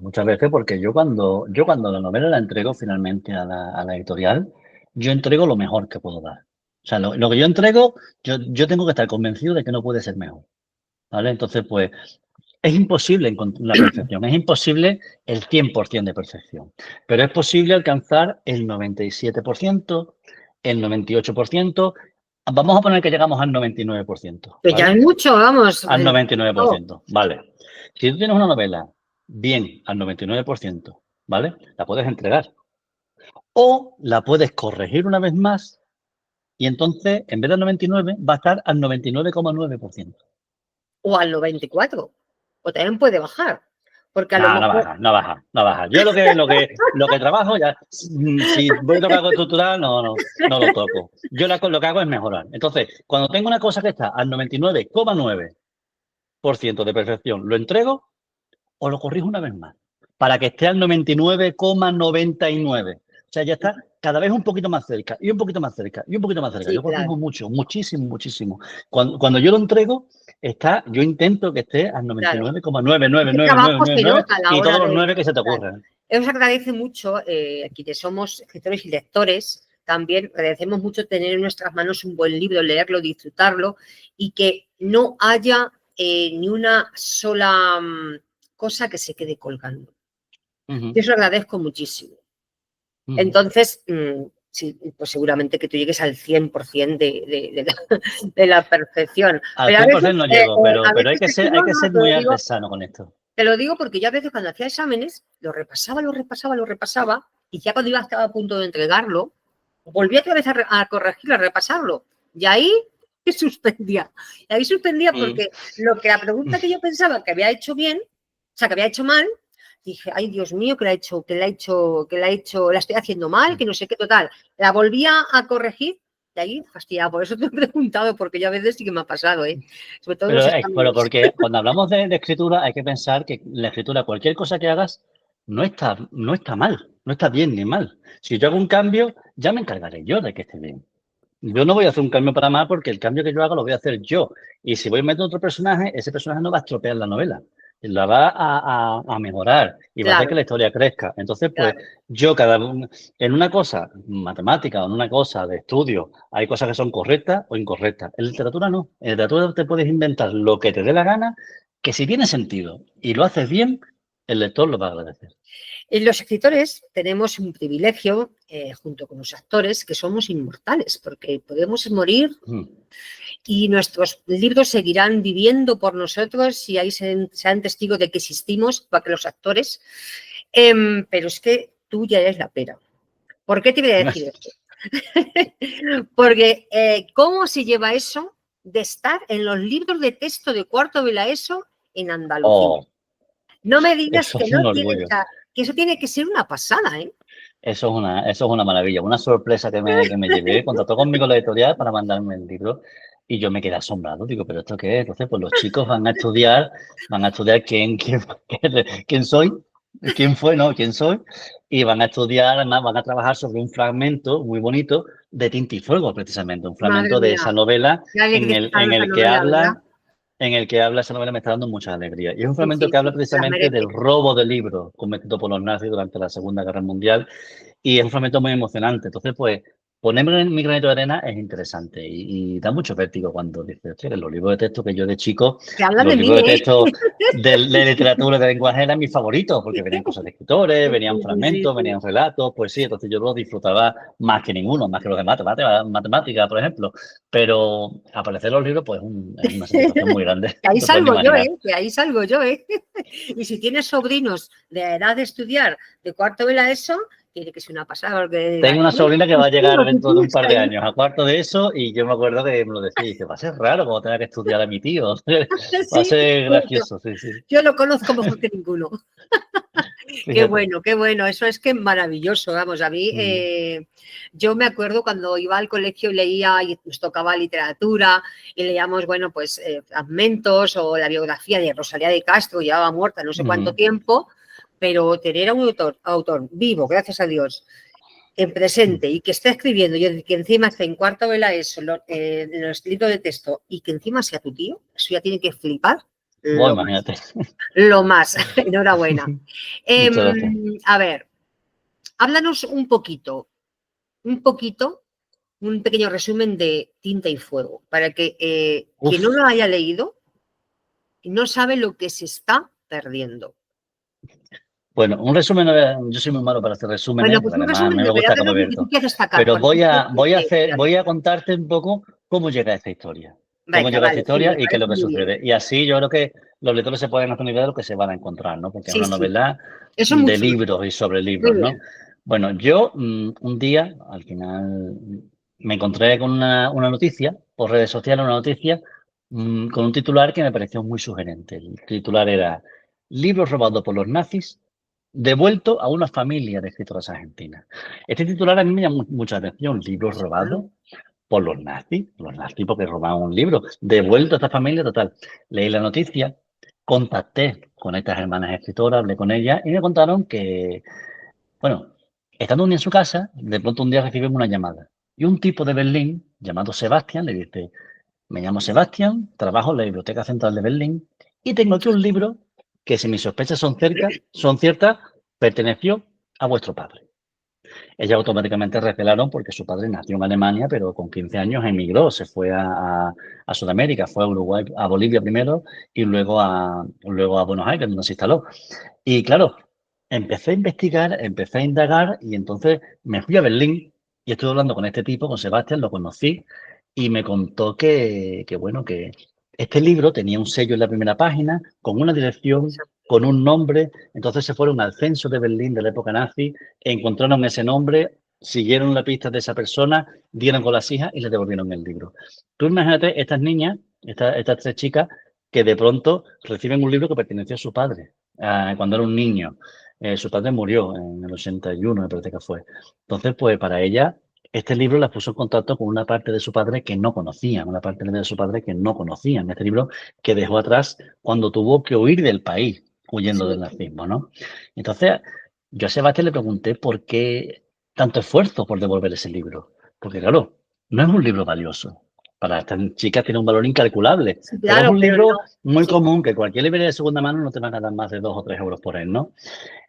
A: porque yo cuando la novela la entrego finalmente a la editorial, yo entrego lo mejor que puedo dar. O sea, lo que yo entrego, yo tengo que estar convencido de que no puede ser mejor, ¿vale? Entonces, pues, es imposible encontrar la perfección, es imposible el 100% de perfección, pero es posible alcanzar el 97%, el 98%, vamos a poner que llegamos al 99%,
B: Pues ya
A: ¿vale?
B: es mucho, vamos.
A: Al noventa y nueve por
B: Oh,
A: ciento, vale. Si tú tienes una novela bien al 99%, ¿vale? La puedes entregar. O la puedes corregir una vez más y entonces, en vez del 99, va a estar al 99,9%.
B: o al 94, o también puede bajar, porque a lo
A: No, no
B: mejor,
A: baja, no baja, no baja. Yo lo que trabajo ya, si voy a tocar algo estructural, no lo toco. Yo lo que hago es mejorar. Entonces, cuando tengo una cosa que está al 99,9% de perfección, lo entrego o lo corrijo una vez más, para que esté al 99,99. O sea, ya está cada vez un poquito más cerca, y un poquito más cerca, y un poquito más cerca.
B: sí,
A: Yo corrijo
B: claro.
A: mucho, muchísimo, muchísimo. Cuando yo lo entrego, yo intento que esté al
B: Claro, ese
A: 99,99999
B: trabajo se nota a la
A: y
B: hora
A: todos los
B: de...
A: 9 que se te
B: Claro.
A: ocurran.
B: Os agradece mucho, quienes somos escritores y lectores, también agradecemos mucho tener en nuestras manos un buen libro, leerlo, disfrutarlo y que no haya ni una sola cosa que se quede colgando. Yo eso agradezco muchísimo. Entonces, sí, pues seguramente que tú llegues al 100% de la perfección.
A: Al 100% no llego, pero hay que ser muy artesano con esto.
B: Te lo digo porque yo a veces cuando hacía exámenes lo repasaba y ya cuando estaba a punto de entregarlo, volví otra vez a corregirlo, a repasarlo. Y ahí suspendía. Y ahí suspendía porque la pregunta que yo pensaba que había hecho bien, o sea, que había hecho mal, dije, ay, Dios mío, que la estoy haciendo mal, que no sé qué, total. La volvía a corregir y ahí fastidiada. Por eso te he preguntado, porque yo a veces sí que me ha pasado, ¿eh? Sobre todo
A: pero porque cuando hablamos de escritura hay que pensar que la escritura, cualquier cosa que hagas, no está mal, no está bien ni mal. Si yo hago un cambio, ya me encargaré yo de que esté bien. Yo no voy a hacer un cambio para mal porque el cambio que yo haga lo voy a hacer yo. Y si voy a meter otro personaje, ese personaje no va a estropear la novela. La va a mejorar y va a hacer que la historia crezca. Entonces, pues, yo en una cosa matemática o en una cosa de estudio, hay cosas que son correctas o incorrectas. En literatura no. En literatura te puedes inventar lo que te dé la gana, que si tiene sentido y lo haces bien, el lector lo va a agradecer.
B: Los escritores tenemos un privilegio, junto con los actores, que somos inmortales, porque podemos morir y nuestros libros seguirán viviendo por nosotros y ahí sean testigos de que existimos, para que los actores. Pero es que tú ya eres la pera. ¿Por qué te voy a decir esto? Porque ¿cómo se lleva eso de estar en los libros de texto de cuarto de la ESO en Andalucía? No me digas que no tienes, que eso tiene que ser una pasada, ¿eh?
A: Eso es una maravilla, una sorpresa que me llevé. Contactó conmigo la editorial para mandarme el libro y yo me quedé asombrado. Digo, ¿pero esto qué es? Entonces, pues los chicos van a estudiar quién soy, quién fue, no, quién soy, y van a estudiar, además van a trabajar sobre un fragmento muy bonito de Tinta y Fuego, precisamente, un fragmento de esa novela en el que habla. En el que habla esa novela me está dando mucha alegría. Y es un fragmento que habla precisamente del robo de libros cometido por los nazis durante la Segunda Guerra Mundial y es un fragmento muy emocionante. Entonces, pues, ponerme en mi granito de arena es interesante y da mucho vértigo cuando dices, hostia, que los libros de texto que yo de chico, los libros de texto de literatura, de lenguaje eran mis favoritos porque venían cosas de escritores, venían fragmentos, venían relatos, pues sí, entonces yo lo disfrutaba más que ninguno, más que los de matemática, por ejemplo. Pero aparecer en los libros, pues es una satisfacción muy grande.
B: Que ahí salgo yo, ¿eh? Que ahí salgo yo, ¿eh? Y si tienes sobrinos de edad de estudiar de cuarto de la ESO, tiene que ser una pasada. Porque
A: tengo una sobrina que va a llegar dentro de un par de años a cuarto de eso y yo me acuerdo que me lo decía y dice, va a ser raro como tener que estudiar a mi tío. Va a ser gracioso, sí, sí.
B: Yo lo conozco mejor que ninguno. Qué bueno, eso es que maravilloso, vamos, a mí, yo me acuerdo cuando iba al colegio y leía y nos tocaba literatura y leíamos, bueno, pues fragmentos o la biografía de Rosalía de Castro, llevaba muerta no sé cuánto tiempo, pero tener a un autor vivo, gracias a Dios, en presente y que esté escribiendo y que encima esté en cuarto de la ESO, en los libros de texto y que encima sea tu tío, eso ya tiene que flipar.
A: Imagínate.
B: Lo más, enhorabuena. A ver, háblanos un pequeño resumen de Tinta y Fuego, para que quien no lo haya leído no sabe lo que se está perdiendo.
A: Bueno, un resumen, yo soy muy malo para hacer resúmenes,
B: pues
A: además me gusta como Berto. Pero voy a contarte un poco cómo llega esta historia. Cómo llega esta historia y qué es lo que sucede. Y así yo creo que los lectores se pueden hacer una idea de lo que se van a encontrar, ¿no? Porque es una novela de libros y sobre libros, ¿no? Bueno, yo un día, al final, me encontré con una noticia, por redes sociales, una noticia con un titular que me pareció muy sugerente. El titular era Libros robados por los nazis devuelto a una familia de escritoras argentinas. Este titular a mí me llama mucha atención. Libros robados por los nazis porque robaban un libro, devuelto a esta familia, total. Leí la noticia, contacté con estas hermanas escritoras, hablé con ellas y me contaron que, bueno, estando un día en su casa, de pronto un día reciben una llamada. Y un tipo de Berlín, llamado Sebastián, le dice, me llamo Sebastián, trabajo en la Biblioteca Central de Berlín y tengo aquí un libro que, si mis sospechas son ciertas, perteneció a vuestro padre. Ellas automáticamente recelaron porque su padre nació en Alemania, pero con 15 años emigró, se fue a Sudamérica, fue a Uruguay, a Bolivia primero y luego a Buenos Aires, donde se instaló. Y claro, empecé a investigar, empecé a indagar y entonces me fui a Berlín y estuve hablando con este tipo, con Sebastián, lo conocí y me contó bueno, que este libro tenía un sello en la primera página, con una dirección, con un nombre. Entonces se fueron al censo de Berlín de la época nazi, encontraron ese nombre, siguieron la pista de esa persona, dieron con las hijas y le devolvieron el libro. Tú imagínate estas niñas, estas tres chicas, que de pronto reciben un libro que perteneció a su padre cuando era un niño. Su padre murió en el 81, me parece que fue. Entonces, pues para ella, este libro la puso en contacto con una parte de su padre que no conocían, una parte de su padre que no conocían. Este libro que dejó atrás cuando tuvo que huir del país, huyendo del
B: Sí,
A: nazismo, ¿no? Entonces, yo a Sebastián le pregunté por qué tanto esfuerzo por devolver ese libro. Porque claro, no es un libro valioso. Para estas chicas tiene un valor incalculable,
B: sí,
A: pero es
B: claro,
A: un
B: pero no.
A: libro muy
B: Sí,
A: común que cualquier librería de segunda mano no te van a dar más de 2 o 3 euros por él, ¿no?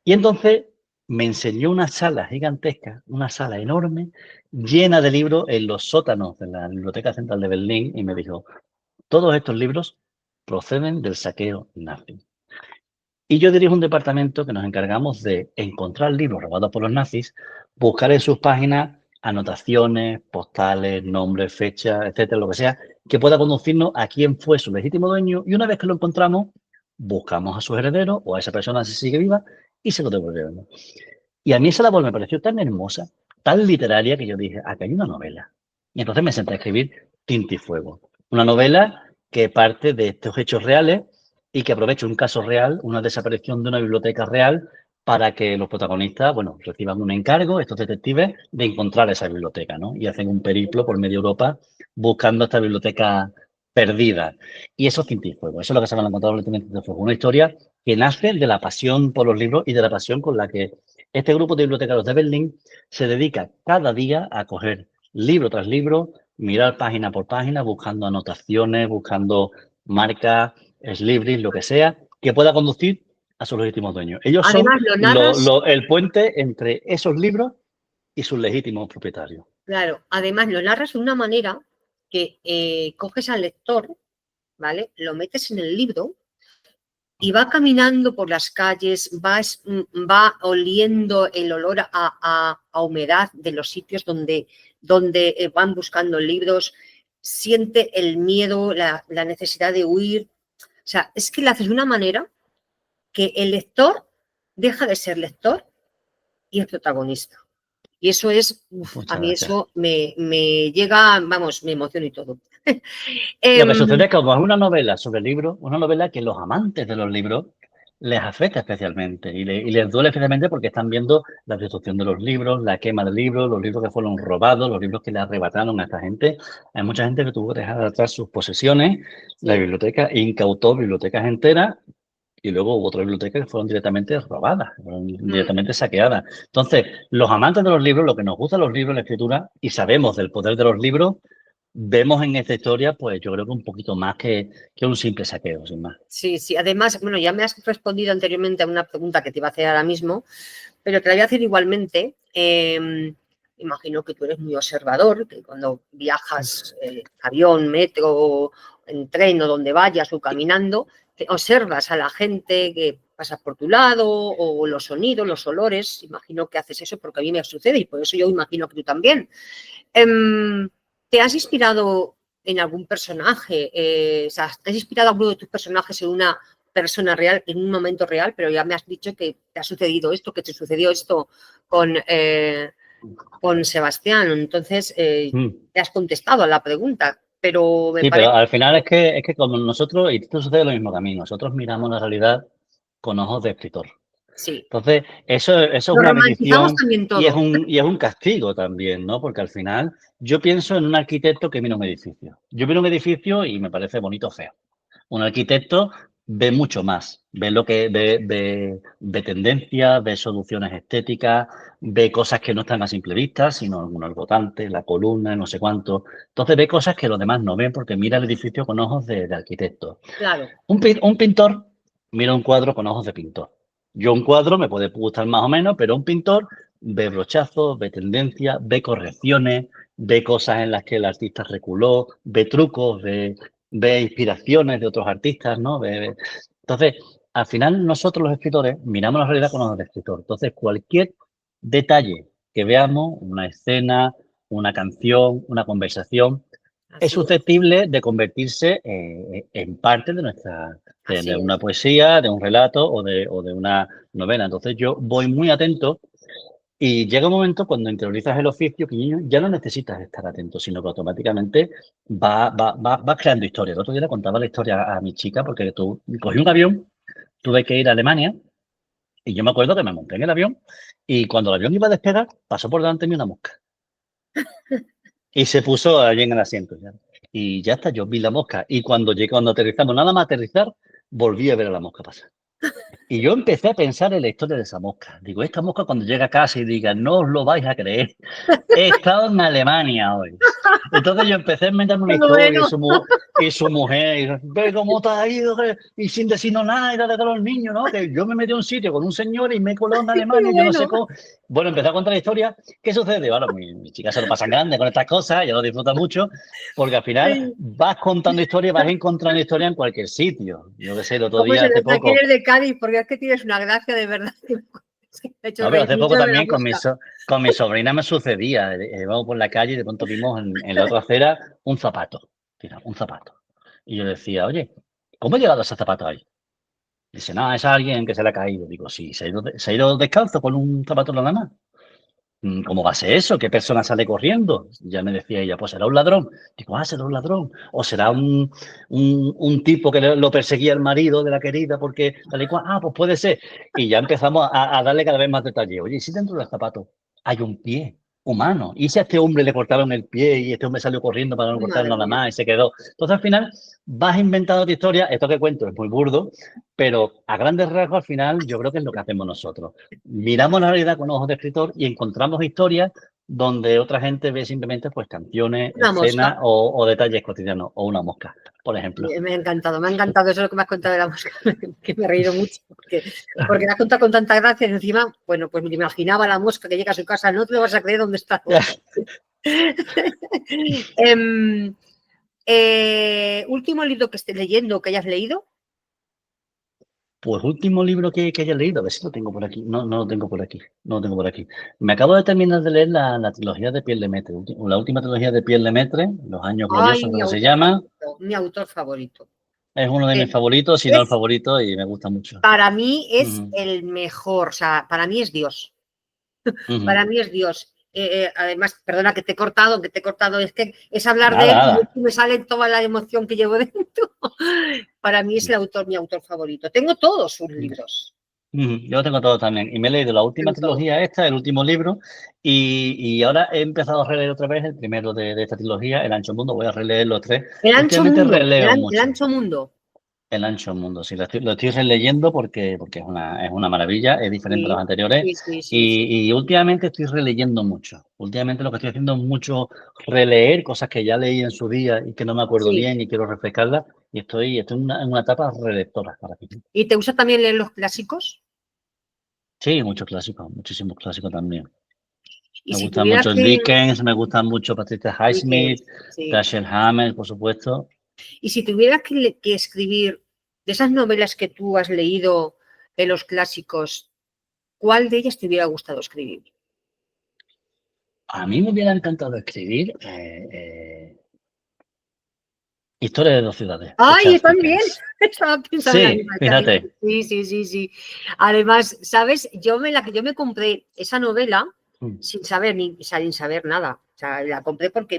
A: Y entonces me enseñó una sala gigantesca, una sala enorme, llena de libros en los sótanos de la Biblioteca Central de Berlín y me dijo, todos estos libros proceden del saqueo nazi. Y yo dirijo un departamento que nos encargamos de encontrar libros robados por los nazis, buscar en sus páginas anotaciones, postales, nombres, fechas, etcétera, lo que sea, que pueda conducirnos a quién fue su legítimo dueño y una vez que lo encontramos, buscamos a sus herederos o a esa persona si sigue viva y se lo devolvemos. Y a mí esa labor me pareció tan hermosa, tan literaria, que yo dije, aquí hay una novela. Y entonces me senté a escribir Tinta y Fuego. Una novela que parte de estos hechos reales y que aprovecha un caso real, una desaparición de una biblioteca real, para que los protagonistas, bueno, reciban un encargo, estos detectives, de encontrar esa biblioteca, ¿no? Y hacen un periplo por media Europa buscando esta biblioteca perdida. Y eso es Tinta y Fuego. Eso es lo que se llama encontrado en Tinta y Fuego. Una historia que nace de la pasión por los libros y de la pasión con la que este grupo de bibliotecarios de Berlín se dedica cada día a coger libro tras libro, mirar página por página, buscando anotaciones, buscando marcas, libris, lo que sea, que pueda conducir a sus legítimos dueños. Ellos son
B: además lo narras,
A: el puente entre esos libros y sus legítimos propietarios.
B: claro, además lo narras de una manera que coges al lector, ¿vale? Lo metes en el libro y va caminando por las calles, va oliendo el olor a humedad de los sitios donde van buscando libros, siente el miedo, la necesidad de huir. O sea, es que lo haces de una manera que el lector deja de ser lector y es protagonista. Y eso es, a
A: Muchas
B: mí
A: gracias.
B: eso me llega, vamos, me emociona y todo.
A: Lo que
B: Em,
A: sucede es que como es una novela sobre libros, una novela que los amantes de los libros les afecta especialmente y les duele especialmente porque están viendo la destrucción de los libros, la quema de libros, los libros que fueron robados, los libros que le arrebataron a esta gente. Hay mucha gente que tuvo que dejar atrás sus posesiones, la
B: sí,
A: biblioteca incautó bibliotecas enteras y luego hubo otras bibliotecas que fueron directamente robadas, fueron
B: mm,
A: directamente saqueadas. Entonces, los amantes de los libros, lo que nos gusta de los libros, la escritura, y sabemos del poder de los libros, vemos en esta historia, pues yo creo que un poquito más que un simple saqueo, sin más.
B: sí, sí. Además, bueno, ya me has respondido anteriormente a una pregunta que te iba a hacer ahora mismo, pero te la voy a hacer igualmente. Imagino que tú eres muy observador, que cuando viajas avión, metro, en tren o donde vayas o caminando, te observas a la gente que pasa por tu lado o los sonidos, los olores. Imagino que haces eso porque a mí me sucede y por eso yo imagino que tú también. ¿Te has inspirado en algún personaje? O sea, ¿te has inspirado a alguno de tus personajes en una persona real, en un momento real? Pero ya me has dicho que te ha sucedido esto, que te sucedió esto con, con Sebastián. Entonces,
A: Mm.
B: te has contestado a la pregunta, pero me
A: Sí, pero
B: parece,
A: al final es que como nosotros, y esto sucede lo mismo que a mí, nosotros miramos la realidad con ojos de escritor.
B: sí,
A: Entonces, eso es
B: lo
A: una
B: romantizamos
A: bendición
B: también
A: y
B: todo.
A: y es un castigo también, ¿no? Porque al final yo pienso en un arquitecto que mira un edificio. Yo miro un edificio y me parece bonito o feo. Un arquitecto ve mucho más, ve lo que ve tendencias, ve soluciones estéticas, ve cosas que no están a simple vista, sino el botante, la columna, no sé cuánto. Entonces ve cosas que los demás no ven porque mira el edificio con ojos de arquitecto.
B: Claro,
A: Un pintor mira un cuadro con ojos de pintor. Yo un cuadro me puede gustar más o menos, pero un pintor ve brochazos, ve tendencias, ve correcciones, ve cosas en las que el artista reculó, ve trucos, ve inspiraciones de otros artistas, ¿no? Entonces, al final nosotros los escritores miramos la realidad con ojos de escritor. Entonces, cualquier detalle que veamos, una escena, una canción, una conversación, es
B: Así es,
A: susceptible de convertirse en parte de de
B: así
A: una
B: es.
A: poesía, de un relato o de una novela. Entonces yo voy muy atento y llega un momento cuando interiorizas el oficio que ya no necesitas estar atento, sino que automáticamente vas creando historias. El otro día le contaba la historia a mi chica porque cogí un avión, tuve que ir a Alemania y yo me acuerdo que me monté en el avión y cuando el avión iba a despegar pasó por delante de mí una mosca. Y se puso allí en el asiento. Ya. Y ya está, yo vi la mosca. Y cuando aterrizamos, nada más aterrizar, volví a ver a la mosca pasar. Y yo empecé a pensar en la historia de esa mosca. Digo, esta mosca cuando llega a casa y diga, no os lo vais a creer, he estado en Alemania hoy. Entonces yo empecé a inventarme una historia
B: Bueno,
A: y su mujer, y, ve cómo te ha ido, y sin decirnos nada, y dale a los niños, ¿no? Que yo me metí a un sitio con un señor y me he colado en
B: qué
A: Alemania, yo no sé
B: bueno.
A: cómo. Bueno, empecé a contar la historia. ¿Qué sucede? Ahora, mi chica se lo pasa grande con estas cosas, ya lo disfruta mucho, porque al final
B: Sí.
A: vas contando historias, vas encontrando historia en cualquier sitio. Yo qué sé, el otro
B: Como
A: día,
B: se
A: hace
B: nota que
A: poco,
B: eres de Cádiz, porque es que tienes una gracia de verdad. Me ha hecho
A: no, pero
B: reír
A: hace
B: mucho
A: poco
B: de la
A: también
B: mosca.
A: con mi sobrina me sucedía. Íbamos por la calle y de pronto vimos en la otra acera un zapato. Mira, un zapato. Y yo decía, oye, ¿cómo ha llegado ese zapato ahí? Dice, no, es alguien que se le ha caído. Digo, sí, se ha ido descalzo con un zapato nada más. ¿Cómo va a ser eso? ¿Qué persona sale corriendo? Ya me decía ella, pues será un ladrón. Digo, será un ladrón. O será un tipo que lo perseguía el marido de la querida porque tal y cual. Pues puede ser. Y ya empezamos a darle cada vez más detalle. Oye, ¿y si dentro del zapato hay un pie humano? ¿Y si a este hombre le cortaron el pie y este hombre salió corriendo para no cortar
B: Madre
A: nada
B: mía.
A: más y se quedó? Entonces al final vas inventando tu historia. Esto que cuento es muy burdo, pero a grandes rasgos al final yo creo que es lo que hacemos nosotros. Miramos la realidad con ojos de escritor y encontramos historias donde otra gente ve simplemente pues canciones,
B: Una mosca.
A: escenas o detalles cotidianos o una mosca, por ejemplo.
B: Me ha encantado eso lo que me has contado de la mosca, que me he reído mucho, porque me has contado con tanta gracia y encima, bueno, pues me imaginaba la mosca que llega a su casa, no te lo vas a creer dónde está. Em, último libro que estés leyendo, que hayas leído.
A: Pues último libro que haya leído, a ver si lo tengo por aquí. No, no lo tengo por aquí. No lo tengo por aquí. Me acabo de terminar de leer la trilogía de Pierre Lemaitre, la última trilogía de Pierre Lemaitre, Los años
B: Ay,
A: gloriosos, creo que se llama.
B: mi autor favorito.
A: Es uno de mis
B: Eh,
A: favoritos, si no el
B: Es,
A: favorito, y me gusta mucho.
B: para mí es
A: Ujú,
B: el mejor, o sea, para mí es Dios.
A: ujú.
B: Para mí es Dios. Además, perdona que te he cortado, es que es hablar de
A: Nada,
B: él y
A: nada.
B: me sale toda la emoción que llevo dentro. Para mí es mi autor favorito. Tengo todos sus libros.
A: Yo lo tengo todo también. Y me he leído la última
B: Tengo todo.
A: trilogía esta, el último libro, y ahora he empezado a releer otra vez el primero de esta trilogía, El Ancho Mundo. Voy a releer los tres.
B: El ancho
A: Últimamente
B: mundo,
A: releo
B: el
A: mucho.
B: ancho mundo.
A: El Ancho Mundo, sí, lo estoy releyendo porque es una maravilla, es diferente a los
B: Sí,
A: anteriores.
B: sí, sí, sí, sí.
A: Y últimamente estoy releyendo mucho. Últimamente lo que estoy haciendo es mucho releer cosas que ya leí en su día y que no me acuerdo
B: Sí.
A: bien y quiero refrescarlas. Y estoy en una etapa relectora para mí.
B: ¿Y te gusta también leer los clásicos?
A: Sí, muchos clásicos, muchísimos clásicos también.
B: Y
A: Me
B: si
A: gusta
B: tuvieras
A: mucho
B: que,
A: Dickens, me gusta mucho Patricia
B: sí,
A: Highsmith,
B: sí.
A: Dashiell Hammett, por supuesto.
B: Y si tuvieras que escribir de esas novelas que tú has leído de los clásicos, ¿cuál de ellas te hubiera gustado escribir?
A: A mí me hubiera encantado escribir Historia de dos ciudades, de
B: ¡Ay, yo
A: Charles
B: también!
A: Dickens.
B: Estaba pensando en la
A: Sí,
B: misma.
A: fíjate.
B: Sí, sí, sí, sí. Además, ¿sabes? Yo me compré esa novela
A: Mm,
B: sin saber nada. O sea, la compré porque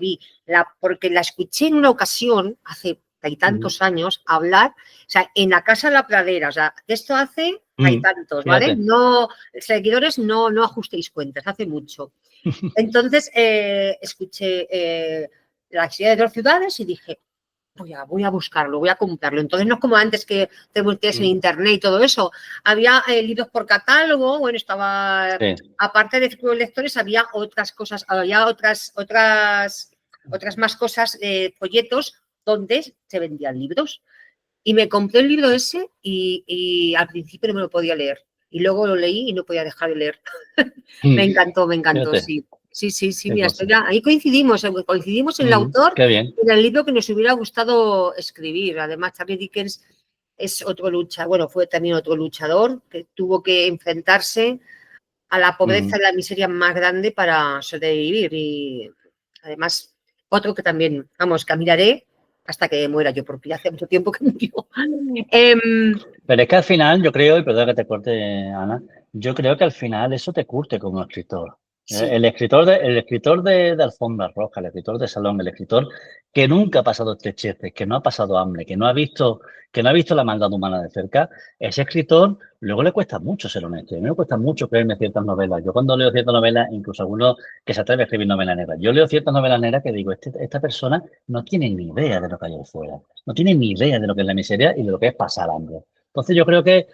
B: porque la escuché en una ocasión, hace hay
A: mm,
B: tantos años, hablar, o sea, en la Casa La Pradera, o sea, de esto hace hay tantos, ¿vale?
A: fíjate.
B: No, seguidores, no ajustéis cuentas, hace mucho. Entonces, escuché la historia de dos ciudades y dije, voy a buscarlo, voy a comprarlo. Entonces no es como antes que te metías en
A: Mm,
B: internet y todo eso. Había libros por catálogo, bueno, estaba,
A: sí.
B: aparte de círculos lectores, había otras cosas, había otras más cosas, folletos donde se vendían libros. Y me compré el libro ese y al principio no me lo podía leer. y luego lo leí y no podía dejar de leer. Me encantó,
A: Fíjate,
B: sí. Sí,
A: qué
B: mira,
A: cosa.
B: ahí coincidimos en el autor
A: Qué bien.
B: y en el libro que nos hubiera gustado escribir. Además, Charles Dickens es otro luchador, bueno, fue también otro luchador que tuvo que enfrentarse a la pobreza y la miseria más grande para sobrevivir. Y además, otro que también, vamos, caminaré hasta que muera yo, porque ya hace mucho tiempo que murió.
A: Pero es que al final, yo creo, y perdón que te corte, Ana, yo creo que al final eso te curte como escritor.
B: Sí,
A: El escritor de alfombra roja, el escritor de salón, el escritor que nunca ha pasado estrecheces, que no ha pasado hambre, que no ha visto la maldad humana de cerca, ese escritor luego le cuesta mucho ser honesto. A mí me cuesta mucho creerme ciertas novelas. Yo cuando leo ciertas novelas, incluso algunos que se atreve a escribir novelas negras, yo leo ciertas novelas negras que digo, esta persona no tiene ni idea de lo que hay ahí fuera, no tiene ni idea de lo que es la miseria y de lo que es pasar hambre. Entonces yo creo que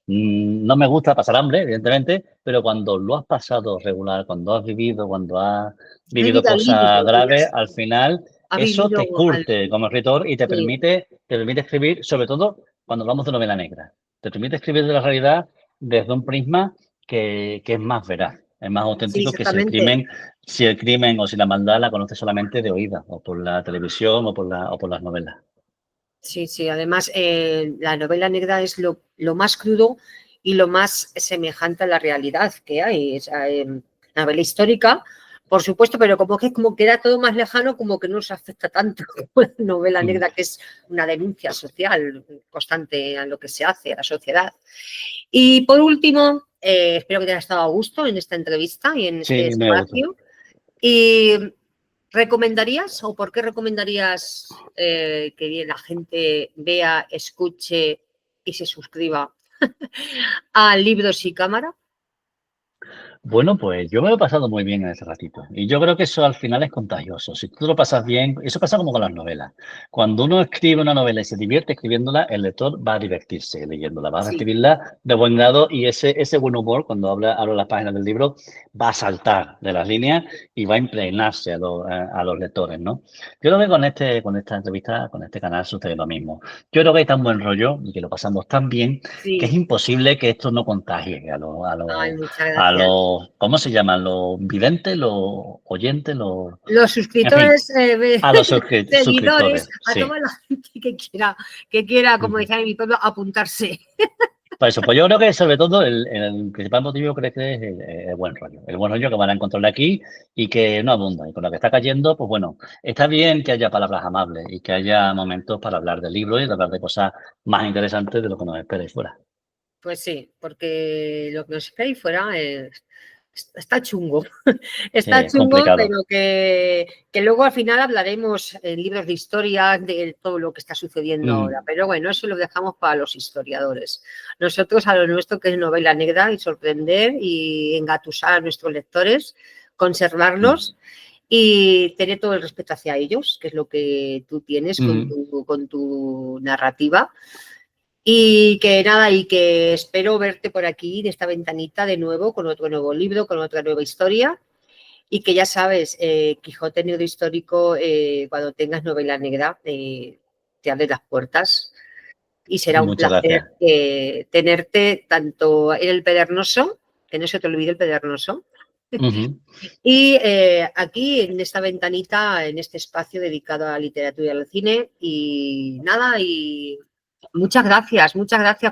A: no me gusta pasar hambre, evidentemente, pero cuando lo has pasado regular, cuando has
B: ha
A: vivido
B: vivido al límite,
A: cosas graves, al final
B: ha
A: eso
B: vivido
A: te curte como escritor y
B: sí,
A: te permite escribir, sobre todo cuando hablamos de novela negra. Te permite escribir de la realidad desde un prisma que es más veraz, es más
B: sí,
A: auténtico que
B: exactamente.
A: si el crimen o si la maldad la conoces solamente de oídas, o por la televisión o por las novelas.
B: Sí. Además, la novela negra es lo más crudo y lo más semejante a la realidad que hay. O sea, la novela histórica, por supuesto, pero como queda todo más lejano, como que no nos afecta tanto como la novela
A: Mm.
B: negra, que es una denuncia social constante a lo que se hace, a la sociedad. Y por último, espero que te haya estado a gusto en esta entrevista y en este
A: Sí, me gusta.
B: espacio. Y ¿recomendarías o por qué recomendarías que la gente vea, escuche y se suscriba a Libros y Cámara?
A: Bueno, pues yo me lo he pasado muy bien en ese ratito. Y yo creo que eso al final es contagioso. Si tú lo pasas bien, eso pasa como con las novelas. Cuando uno escribe una novela y se divierte escribiéndola, el lector va a divertirse leyéndola, va a
B: Sí,
A: recibirla de buen grado y ese buen humor, cuando hablo las páginas del libro, va a saltar de las líneas y va a impregnarse a los lectores, ¿no? Yo creo que con esta entrevista, con este canal sucede lo mismo. Yo creo que hay tan buen rollo y que lo pasamos tan bien que es
B: sí.
A: imposible que esto no contagie
B: Ay, muchas
A: a
B: gracias.
A: los, ¿cómo se llaman? Los videntes, los oyentes,
B: Los
A: en fin,
B: suscriptores,
A: a los
B: seguidores,
A: suscriptores,
B: a
A: sí.
B: toda la gente que quiera, como
A: Ujú.
B: decía en mi pueblo, apuntarse.
A: Por eso, pues yo creo que sobre todo el principal motivo creo que es el buen rollo. El buen rollo que van a encontrar aquí y que no abunda. Y con lo que está cayendo, pues bueno, está bien que haya palabras amables y que haya momentos para hablar de libros y de hablar de cosas más interesantes de lo que nos espera ahí fuera.
B: Pues sí, porque lo que nos espera ahí fuera está chungo.
A: Sí,
B: Está
A: es
B: chungo,
A: complicado.
B: pero que luego al final hablaremos en libros de historia de todo lo que está sucediendo ahora.
A: Mm,
B: Pero bueno, eso lo dejamos para los historiadores. Nosotros a lo nuestro, que es novela negra, y sorprender y engatusar a nuestros lectores,
A: mm,
B: conservarlos y tener todo el respeto hacia ellos, que es lo que tú tienes con
A: mm.
B: tu narrativa. Y que nada, y que espero verte por aquí, de esta ventanita, de nuevo, con otro nuevo libro, con otra nueva historia. Y que ya sabes, Quijote Negro Histórico, cuando tengas novela negra, te abre las puertas. Y será un
A: Muchas
B: placer
A: gracias.
B: tenerte tanto en el Pedernoso, que no se te olvide el Pedernoso,
A: Ujú.
B: y aquí en esta ventanita, en este espacio dedicado a la literatura y al cine. Y nada, y muchas gracias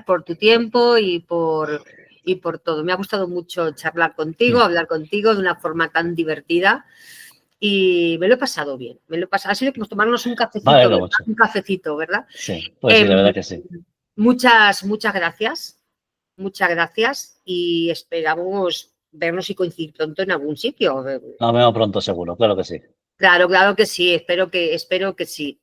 B: por tu tiempo y por todo. Me ha gustado mucho charlar contigo,
A: Mm.
B: hablar contigo de una forma tan divertida y me lo he pasado bien. Ha sido como tomarnos un
A: Me
B: cafecito,
A: alegro
B: ¿verdad?
A: mucho.
B: Un cafecito, ¿verdad?
A: Sí, pues sí,
B: Em,
A: la verdad que sí.
B: muchas gracias. Muchas gracias y esperamos vernos y coincidir pronto en algún sitio.
A: Nos vemos pronto seguro, claro que sí.
B: Claro que sí, espero que sí.